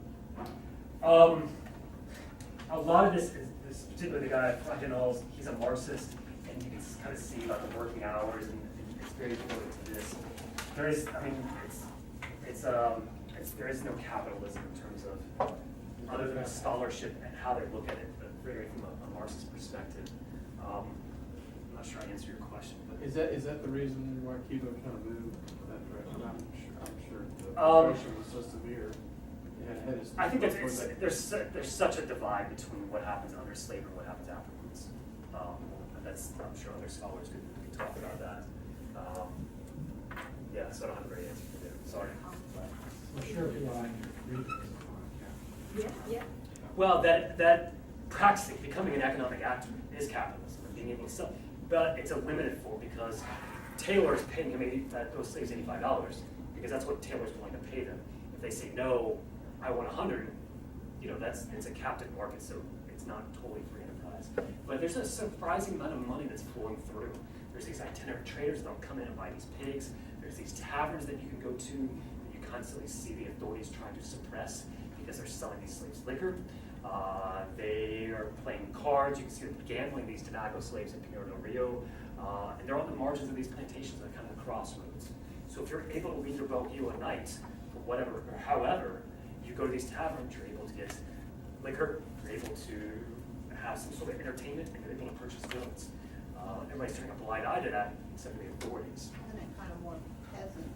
A lot of this is particularly the guy at Front Halls, he's a Marxist, and you can kind of see about the working hours, and it's very devoted to this. There is, I mean, there is no capitalism in terms of, other than scholarship and how they look at it, but very from a Marxist perspective. I'm not sure I answered your question, but. Is that the reason why Cuba kind of moved in that direction? I'm sure the situation was so severe. It had its- I think there's such a divide between what happens under slavery and what happens afterwards. And that's, I'm sure other scholars could talk about that. Yeah, so I don't have a great answer for you, sorry. Well, sure, relying your freedoms on Yeah, yeah. Well, that practicing, becoming an economic actor is capitalism and being able to sell. But it's a limited for because Taylor is paying him those slaves $85 because that's what Taylor's willing to pay them. If they say no, I want 100, you know, it's a captive market, so it's not totally free enterprise. But there's a surprising amount of money that's flowing through. There's these itinerant traders that'll come in and buy these pigs. There's these taverns that you can go to that you constantly see the authorities trying to suppress because they're selling these slaves liquor. They are playing cards. You can see them gambling these tobacco slaves in Pinar del Rio. And they're on the margins of these plantations at kind of the crossroads. So if you're able to leave your bohio at night, for whatever, or however, you go to these taverns, you're able to get liquor, you're able to have some sort of entertainment, and you're able to purchase goods. Everybody's turning a blind eye to that, except for the authorities. Isn't it kind of more peasant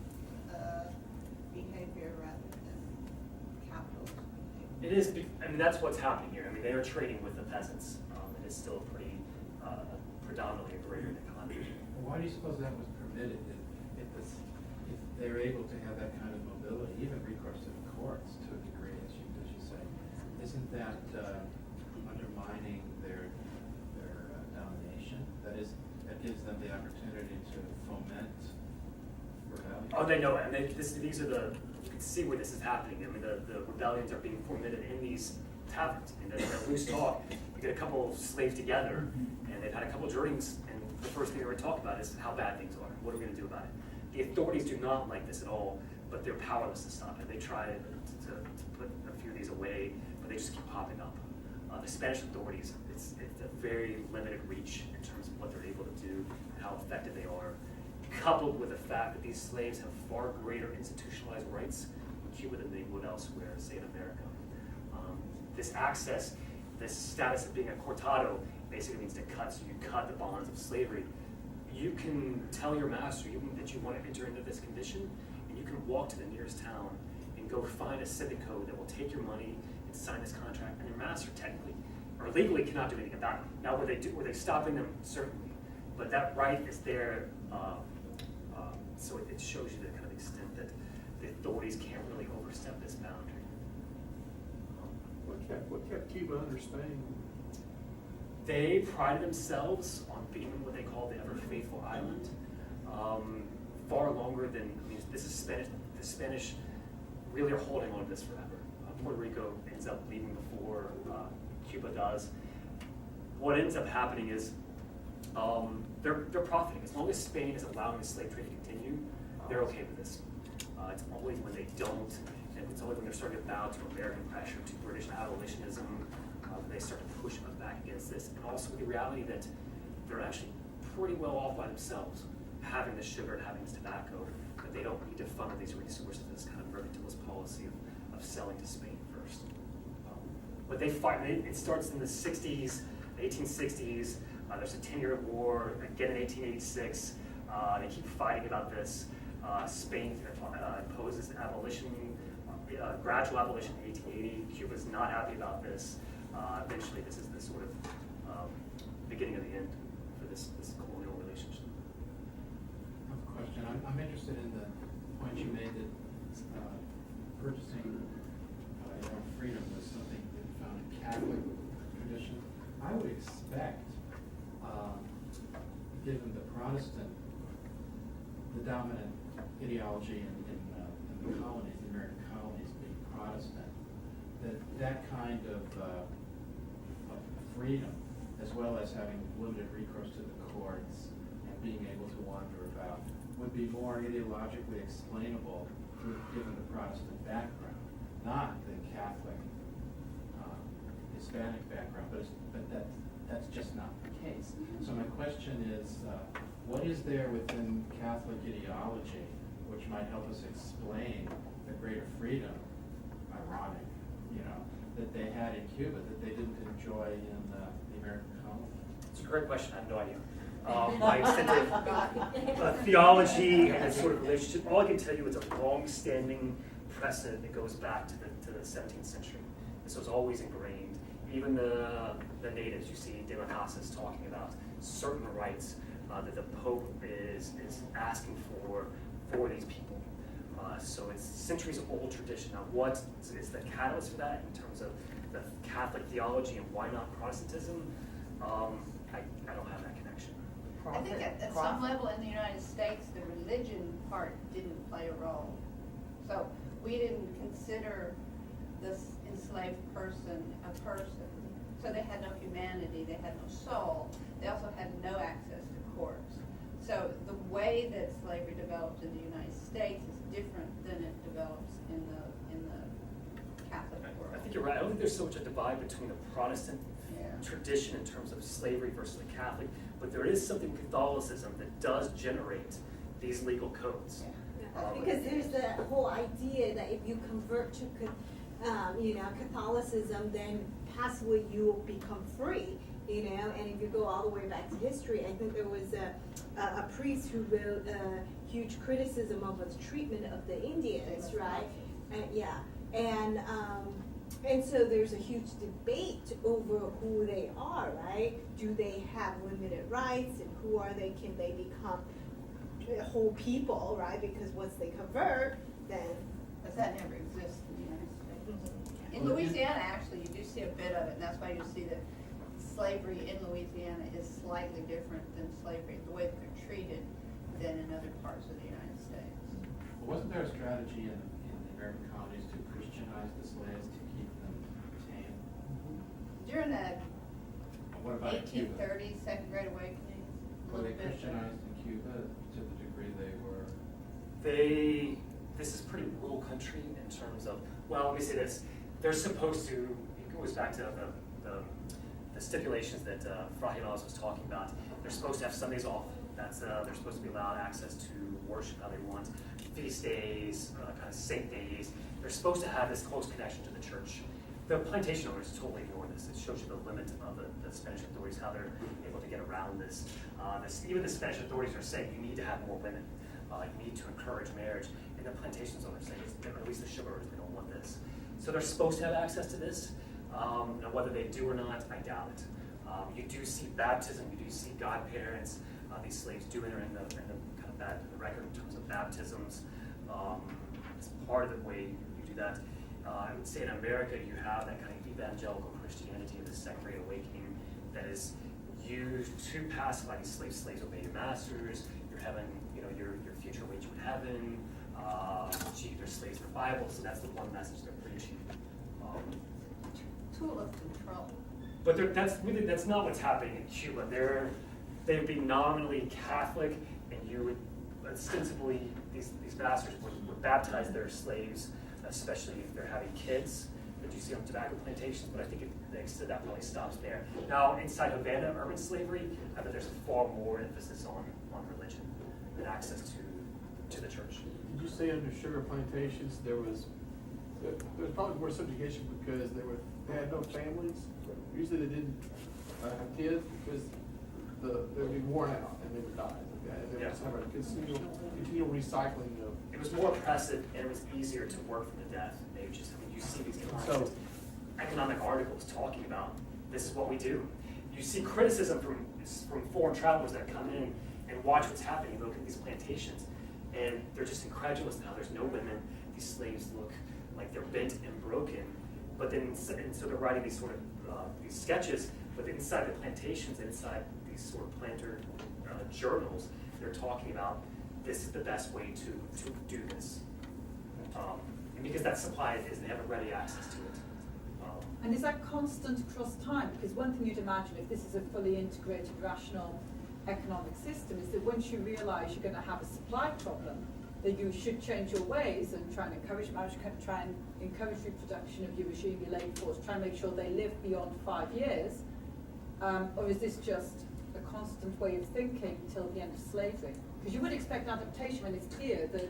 behavior rather than capitalist behavior? It is, I mean, that's what's happening here. I mean, they are trading with the peasants, and it's still a pretty, predominantly agrarian economy. Well, why do you suppose that was permitted? If they're able to have that kind of mobility, even recourse to the courts to a degree, as you say, isn't that undermining their domination? That gives them the opportunity to foment rebellion. Oh, they know it, and these are you can see where this is happening. I mean, the rebellions are being fomented in these taverns. I mean, the loose talk, you get a couple of slaves together, and they've had a couple of drinks, and the first thing they were talking about is how bad things are. What are we going to do about it? The authorities do not like this at all, but they're powerless to stop it. They try to put a few of these away, but they just keep popping up. The Spanish authorities, it's a very limited reach in terms of what they're able to do and how effective they are, coupled with the fact that these slaves have far greater institutionalized rights in Cuba than they would elsewhere, say in America. This access, this status of being a cortado, basically means to cut, so you cut the bonds of slavery. You can tell your master that you want to enter into this condition, and you can walk to the nearest town and go find a civic code that will take your money and sign this contract, and your master technically or legally cannot do anything about it. Now, were they stopping them? Certainly, but that right is there. So it shows you the kind of extent that the authorities can't really overstep this boundary. What kept Cuba under Spain? They prided themselves on being what they call the ever faithful island, far longer than, I mean, this is Spanish. The Spanish really are holding on to this forever. Puerto Rico ends up leaving before Cuba does. What ends up happening is they're profiting. As long as Spain is allowing the slave trade to continue, they're okay with this. It's always when they don't, and it's only when they're starting to bow to American pressure, to British abolitionism, that they start to push back against this. And also the reality that they're actually pretty well off by themselves, having this sugar and having this tobacco, that they don't need to funnel these resources, this kind of mercantilist policy of selling to Spain first. But they fight, it starts in the 60s, the 1860s, there's a 10-year war, again in 1886, they keep fighting about this. Spain imposes abolition, gradual abolition in 1880. Cuba's not happy about this. Eventually, this is the sort of beginning of the end for this colonial relationship. I have a question. I'm interested in the point you made that purchasing your own freedom was something that found in Catholic tradition. I would expect, given the Protestant, the dominant ideology in the colonies, the American colonies being Protestant, that kind of freedom, as well as having limited recourse to the courts and being able to wander about, would be more ideologically explainable given the Protestant background, not the Catholic Hispanic background, but that's just not the case. So my question is, what is there within Catholic ideology which might help us explain the greater freedom, ironic, that they had in Cuba that they didn't enjoy in the American colony? It's a great question. I have no idea. My extensive theology and its sort of relationship, all I can tell you is a long-standing precedent that goes back to the 17th century. This was always ingrained. Even the natives, you see De las Casas talking about certain rights that the Pope is asking for these people. So it's centuries-old tradition. Now, what is the catalyst for that in terms of the Catholic theology and why not Protestantism? I don't have that connection. I think at some level in the United States, the religion part didn't play a role. So we didn't consider this enslaved person a person. So they had no humanity, they had no soul. They also had no access to courts. So the way that slavery developed in the United States is different than it develops in the Catholic world. I think you're right. I don't think there's so much a divide between the Protestant tradition in terms of slavery versus the Catholic, but there is something in Catholicism that does generate these legal codes. Because there's the whole idea that if you convert to Catholicism, then possibly you will become free, and if you go all the way back to history, I think there was a priest who wrote a huge criticism of the treatment of the Indians, right? And so there's a huge debate over who they are, right? Do they have limited rights, and who are they? Can they become whole people, right? Because once they convert, then... But that never exists in the United States. In Louisiana, actually, you do see a bit of it, and that's why you see that slavery in Louisiana is slightly different than slavery, the way that they're treated, than in other parts of the United States. Well, wasn't there a strategy in the American colonies to Christianize the slaves to keep them tame? During the What about Cuba? 1830s, Second Great Awakening. Were they Christianized in Cuba to the degree they were? This is pretty rural country in terms of, well, let me say this. They're supposed to, it goes back to the stipulations that Fra Hilaus was talking about. They're supposed to have Sundays off. They're supposed to be allowed access to worship how they want. Feast days, kind of saint days. They're supposed to have this close connection to the church. The plantation owners totally ignore this. It shows you the limit of the Spanish authorities, how they're able to get around this. Even the Spanish authorities are saying you need to have more women. You need to encourage marriage. And the plantation owners say, at least the sugar owners, they don't want this. So they're supposed to have access to this. Now, whether they do or not, I doubt it. You do see baptism, you do see godparents. These slaves do enter in the kind of the record in terms of baptisms. It's part of the way you do that. I would say in America, you have that kind of evangelical Christianity of the Second Great Awakening that is used to pacify these slaves. Slaves obey your masters. You're heaven, your future wage in heaven. They're slaves for Bible, so that's the one message they're preaching. Tool of control. But that's not what's happening in Cuba. They would be nominally Catholic, and you would ostensibly these masters would baptize their slaves, especially if they're having kids that you see on tobacco plantations. But I think the extent of that really stops there. Now, inside Havana, urban slavery, I bet there's a far more emphasis on religion and access to the church. Did you say under sugar plantations there was probably more subjugation because they had no families? Usually they didn't have kids because they would be worn out and they would die. Okay? They would just have a continual recycling of. It was more oppressive and it was easier to work from the death. You see these constant economic articles talking about this is what we do. You see criticism from foreign travelers that come in and watch what's happening. You look at these plantations and they're just incredulous now. There's no women. These slaves look like they're bent and broken. But then, and so they're writing these sort of these sketches, but inside the plantations, inside these sort of planter journals, they're talking about this is the best way to do this. And because that supply is, they have a ready access to it. And is that constant across time? Because one thing you'd imagine if this is a fully integrated, rational economic system is that once you realize you're going to have a supply problem, that you should change your ways and try and encourage marriage, try and encourage reproduction of your regime, your labor force, try and make sure they live beyond 5 years? Or is this just a constant way of thinking till the end of slavery? Because you would expect adaptation when it's clear that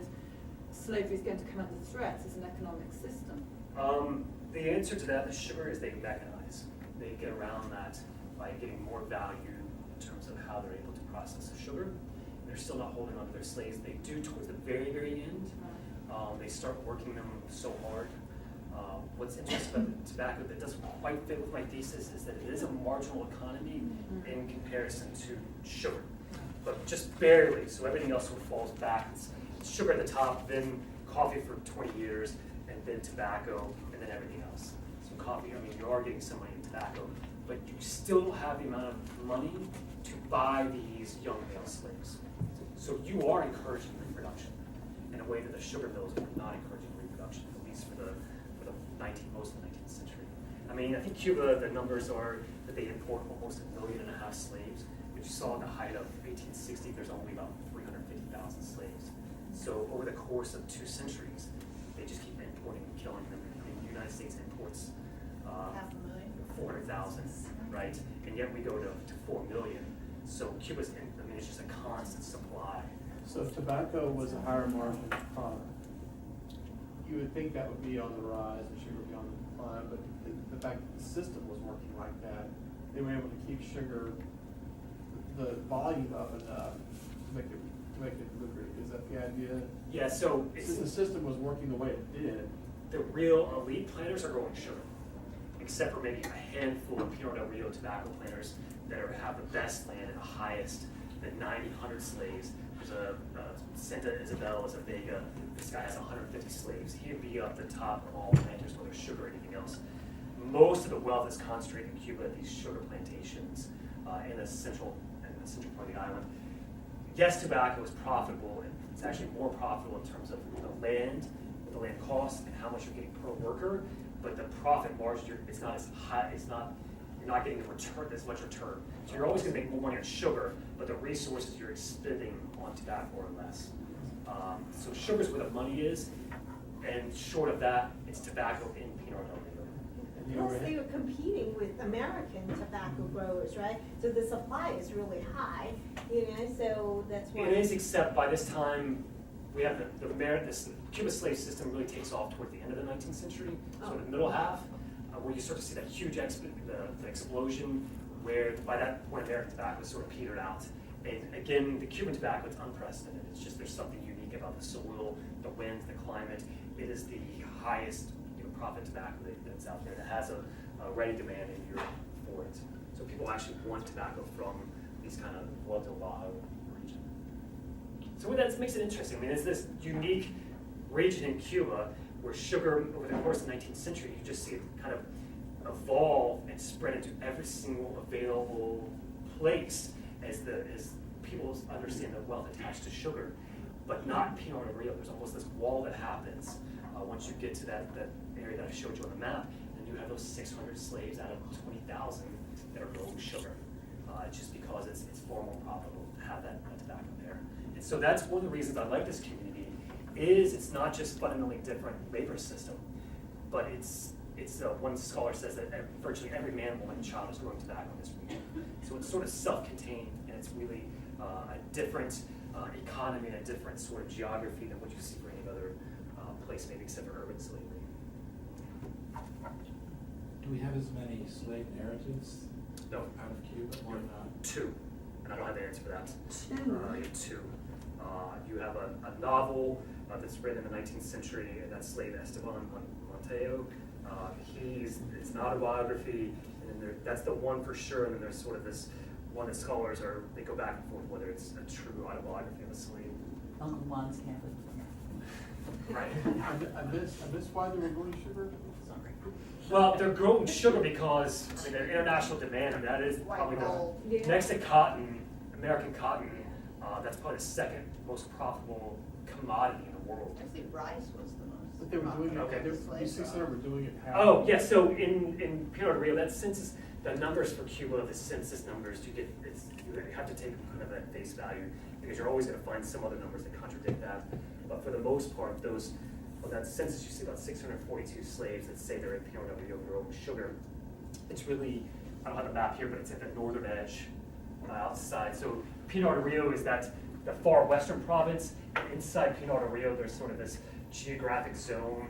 slavery is going to come under threat as an economic system. The answer to that, the sugar, is they mechanize. They get around that by getting more value in terms of how they're able to process the sugar. They're still not holding on to their slaves. They do towards the very, very end. They start working them so hard. What's interesting about the tobacco that doesn't quite fit with my thesis is that it is a marginal economy in comparison to sugar, but just barely. So everything else sort of falls back. It's sugar at the top, then coffee for 20 years, and then tobacco, and then everything else. So coffee, I mean, you are getting some money in tobacco, but you still don't have the amount of money to buy these young male slaves. So you are encouraging reproduction in a way that the sugar mills were not encouraging reproduction, at least for the most of the 19th century. I mean, I think Cuba, the numbers are that they import almost 1.5 million slaves, but you saw at the height of 1860, there's only about 350,000 slaves. So over the course of 2 centuries, they just keep importing and killing them. I mean, the United States imports 400,000, right? And yet we go to 4 million. So Cuba's, it's just a constant supply. So if tobacco was a higher margin product, you would think that would be on the rise and sugar would be on the decline, but the fact that the system was working like that, they were able to keep sugar, the volume up enough to make it lucrative. Is that the idea? Yeah, so Since the system was working the way it did, the real elite planters are growing sugar, except for maybe a handful of Pinot del Rio tobacco planters that have the best land and the highest, the 900 slaves. There's a Santa Isabel is a Vega. This guy has 150 slaves. He'd be up the top of all planters, whether sugar or anything else. Most of the wealth is concentrated in Cuba at these sugar plantations in the central part of the island. Yes, tobacco is profitable, and it's actually more profitable in terms of the land, what the land costs, and how much you're getting per worker. But the profit margin, it's not as high. You're not getting as much return. So you're always going to make more money on sugar, but the resources you're expending on tobacco are less. So sugar's where the money is, and short of that, it's tobacco in Pinot del Rio. Plus, they were competing with American tobacco growers, right? So the supply is really high, so that's why. It is, except by this time, we have this Cuba slave system really takes off toward the end of the 19th century, so the middle half, where you start to see that huge the explosion, where by that point American tobacco sort of petered out. And again, the Cuban tobacco is unprecedented. It's just there's something unique about the soil, the winds, the climate. It is the highest profit tobacco that's out there. That has a ready demand in Europe for it. So people actually want tobacco from these kind of Vuelta Bajo region. So that makes it interesting. I mean, it's this unique region in Cuba where sugar, over the course of the 19th century, you just see it kind of evolve and spread into every single available place as people understand the wealth attached to sugar, but not in Pinot Noir. There's almost this wall that happens once you get to that area that I showed you on the map, and you have those 600 slaves out of 20,000 that are growing sugar, just because it's far more profitable to have that tobacco there. And so that's one of the reasons I like this community, is it's not just fundamentally different labor system, but it's one scholar says that virtually every man, woman, and child is growing tobacco in this region. So it's sort of self-contained, and it's really a different economy and a different sort of geography than what you see for any other place, maybe except for urban slavery. Do we have as many slave narratives No. out of Cuba or not? Two, and I don't have the answer for that. Two. You have two. You have a novel that's written in the 19th century, and that's slave Esteban Monteo. It's an autobiography, and then that's the one for sure, and then there's sort of this one that scholars they go back and forth whether it's a true autobiography of a slave. Uncle Juan's campus. Right. I missed why they were growing sugar. Sorry. Well, they're growing sugar because their international demand, and that is White probably gold. Yeah. next to cotton, American cotton, that's probably the second most profitable commodity in the world. Actually, rice was the most. But they were doing it, Okay. these 600 were doing it half. Oh, yeah, so in Pinot Noir, that census, the numbers for Cuba, the census numbers, you have to take kind of at face value, because you're always gonna find some other numbers that contradict that. But for the most part, that census, you see about 642 slaves that say they're in Pinot Noir growing sugar. It's really, I don't have a map here, but it's at the northern edge outside. So Pinot Noir is the far western province, and inside Pinot Noir, there's sort of this geographic zone,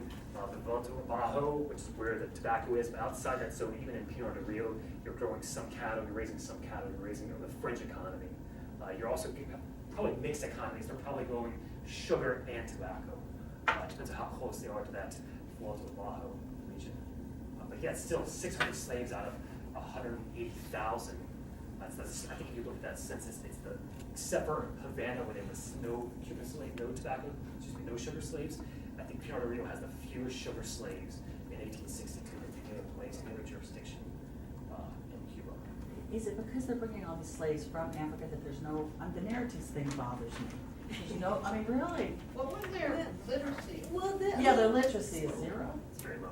the Vuelta Bajo, which is where the tobacco is, but outside that zone, even in Pinot Noir, you're growing some cattle, you're raising some cattle, you're raising the fringe economy. You're also probably mixed economies, they're probably growing sugar and tobacco. It depends on how close they are to that Vuelta Bajo region. But yeah, it's still 600 slaves out of 180,000. I think if you look at that census, except for Havana, where there was no Cuban slave, no sugar slaves. I think Pinot Noir has the fewest sugar slaves in 1862 that they did place in other jurisdiction in Cuba. Is it because they're bringing all these slaves from Africa that there's no, the narratives thing bothers me? You know, I mean, really? What was their literacy? Well, Yeah, their literacy is zero. It's very low.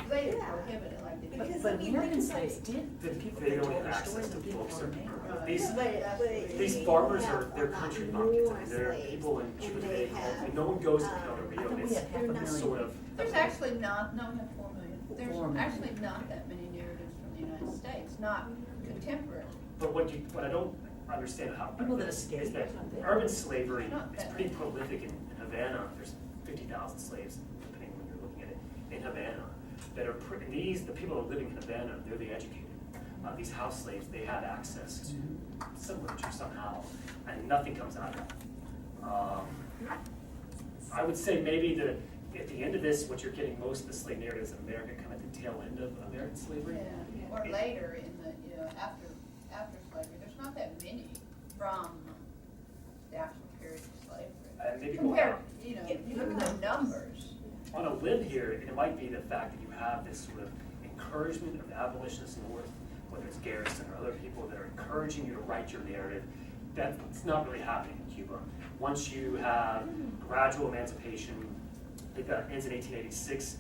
They didn't Yeah. prohibit it like they did. Because, But I mean, American think about slaves it. did. The people They that don't told have the access story, to they didn't books know or their name. these But these they farmers have they're a lot country more bumpkins. They're slaves, people in Cuba and today, they have, and no one goes to I Pinot thought Noir. we It's had half a They're not- million. sort of There's actually not, no, we have 4 million. There's 4 million. actually not that many narratives from the United States, not contemporary. But what I don't understand how People that is escaped that or something. urban slavery Not is that pretty many. prolific in Havana. There's 50,000 slaves, depending when you're looking at it, in Havana. That are the people that are living in Havana, they're the educated. These house slaves, they have access to some literature somehow, and nothing comes out of that. I would say maybe that at the end of this, what you're getting most of the slave narratives in America come at the tail end of American slavery. Yeah, or later in the, after slavery, there's not that many from the actual period of slavery. Maybe Compared, Yeah, you look at the numbers. on a limb here, it might be the fact that you have this sort of encouragement of the abolitionists north, whether it's Garrison or other people that are encouraging you to write your narrative. That's not really happening in Cuba. Once you have gradual emancipation, that ends in 1886,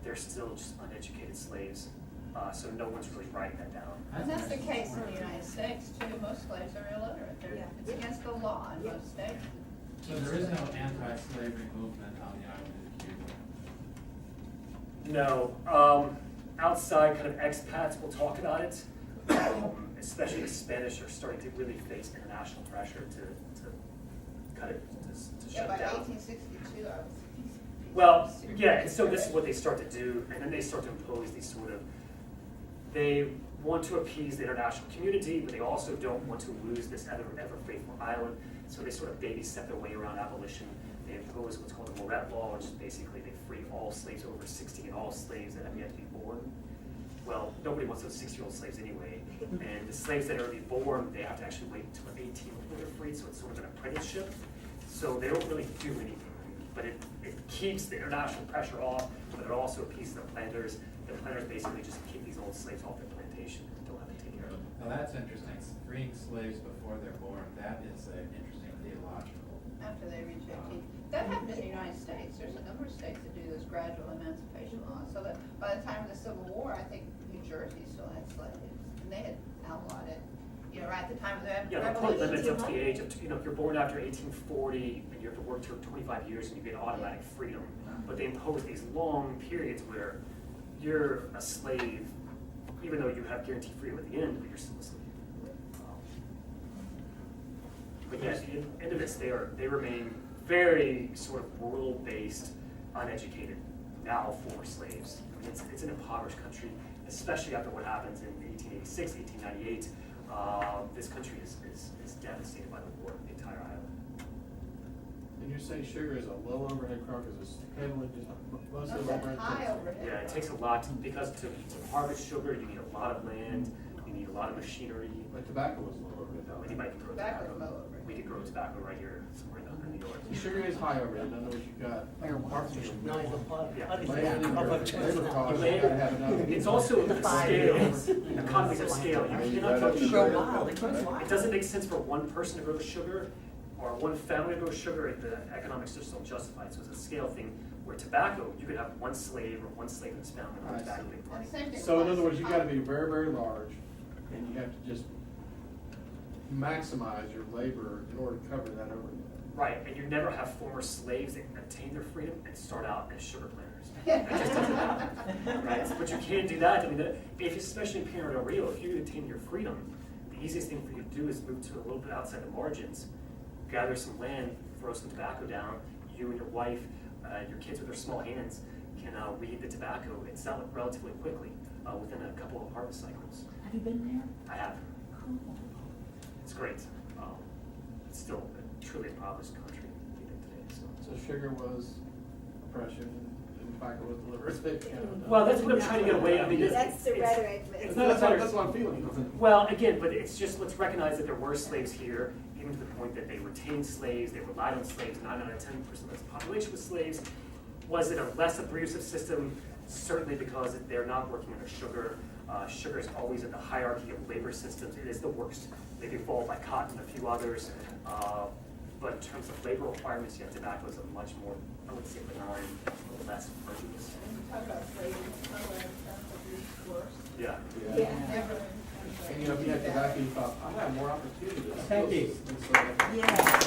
they're still just uneducated slaves. So no one's really writing that down. And that's the case in the United States too. Most slaves are illiterate. Yeah. It's against the law in most states. So there is no anti-slavery movement on the island of Cuba? No. Outside kind of expats will talk about it, especially the Spanish are starting to really face international pressure to cut it, to Yeah, shut by it down. 1862, I was. Well, yeah, and so this is what they start to do, and then they start to impose these sort of, they want to appease the international community, but they also don't want to lose this ever faithful island, so they sort of baby step their way around abolition. They impose what's called the Moret Law, which is basically they free all slaves over 60 and all slaves that have yet to be born. Well, nobody wants those 6-year-old slaves anyway. And the slaves that are already born, they have to actually wait until they're 18 before they're freed, so it's sort of an apprenticeship. So they don't really do anything. But it keeps the international pressure off, but it also appeases the planters. The planters basically just keep these old slaves off their plantation and don't have to take care of them. Now, that's interesting. Freeing slaves before they're born, that is an interesting theological. After they reach 18. That happened in the United States. There's a number of states that do this gradual emancipation law. So that by the time of the Civil War, I think New Jersey still had slaves. And they had outlawed it, right at the time of the Yeah, the point limits revolution. up to the age of, if you're born after 1840 and you have to work till 25 years and you get automatic freedom. But they impose these long periods where you're a slave, even though you have guaranteed freedom at the end, but you're still a slave. But yes, at the end of this, they remain very sort of rural-based, uneducated, now former slaves. I mean, it's an impoverished country, especially after what happens in 1886, 1898. This country is devastated by the war, the entire island. And you're saying sugar is a low overhead crop, because it's heavily, most of No, it. that's high overhead. Yeah, it takes a lot, because to harvest sugar, you need a lot of land, you need a lot of machinery. But tobacco was low overhead. And you might grow Tobacco tobacco. is low overhead. We could grow tobacco right here, somewhere in New York. Sugar is high overhead, in other words, you've got. No, it's a part. Yeah. Land and labor costs, you gotta have enough. It's also the 5 scale, years. economies of scale. You cannot grow Grow sugar. wild, it grows wild. It doesn't make sense for one person to grow sugar or one family to grow sugar if the economics just don't justify it. So it's a scale thing where tobacco, you could have one slave or one slave in his family I and see. tobacco make money. And same thing So in with other words, you gotta pie. be very, very large, and you have to just maximize your labor in order to cover that overhead. Right, and you never have former slaves that obtain their freedom and start out as sugar planters. That just doesn't happen, right? But you can't do that. I mean, if especially in Piano del Rio, if you attain your freedom, the easiest thing for you to do is move to a little bit outside the margins, gather some land, throw some tobacco down. You and your wife, your kids with their small hands can weed the tobacco and sell it relatively quickly within a couple of harvest cycles. Have you been there? I have. Cool. It's great. It's still a truly impoverished country even today. So. So sugar was oppression, and tobacco was deliberate. Well, that's what I'm trying to get away. I mean, That's the rhetoric. it's That's what I'm feeling. Well, again, but it's just, let's recognize that there were slaves here, even to the point that they retained slaves, they relied on slaves, 9 out of 10% of the population was slaves. Was it a less abusive system? Certainly, because they're not working under sugar. Sugar is always in the hierarchy of labor systems. It is the worst, maybe followed by cotton and a few others. But in terms of labor requirements, yeah, tobacco is a much more, I would say, benign, less arduous. And you talk about slavery, some of that's worse. Yeah. Yeah. Never. And you know, if you had tobacco, you thought, I have more opportunities. Thank you. And so, Yes.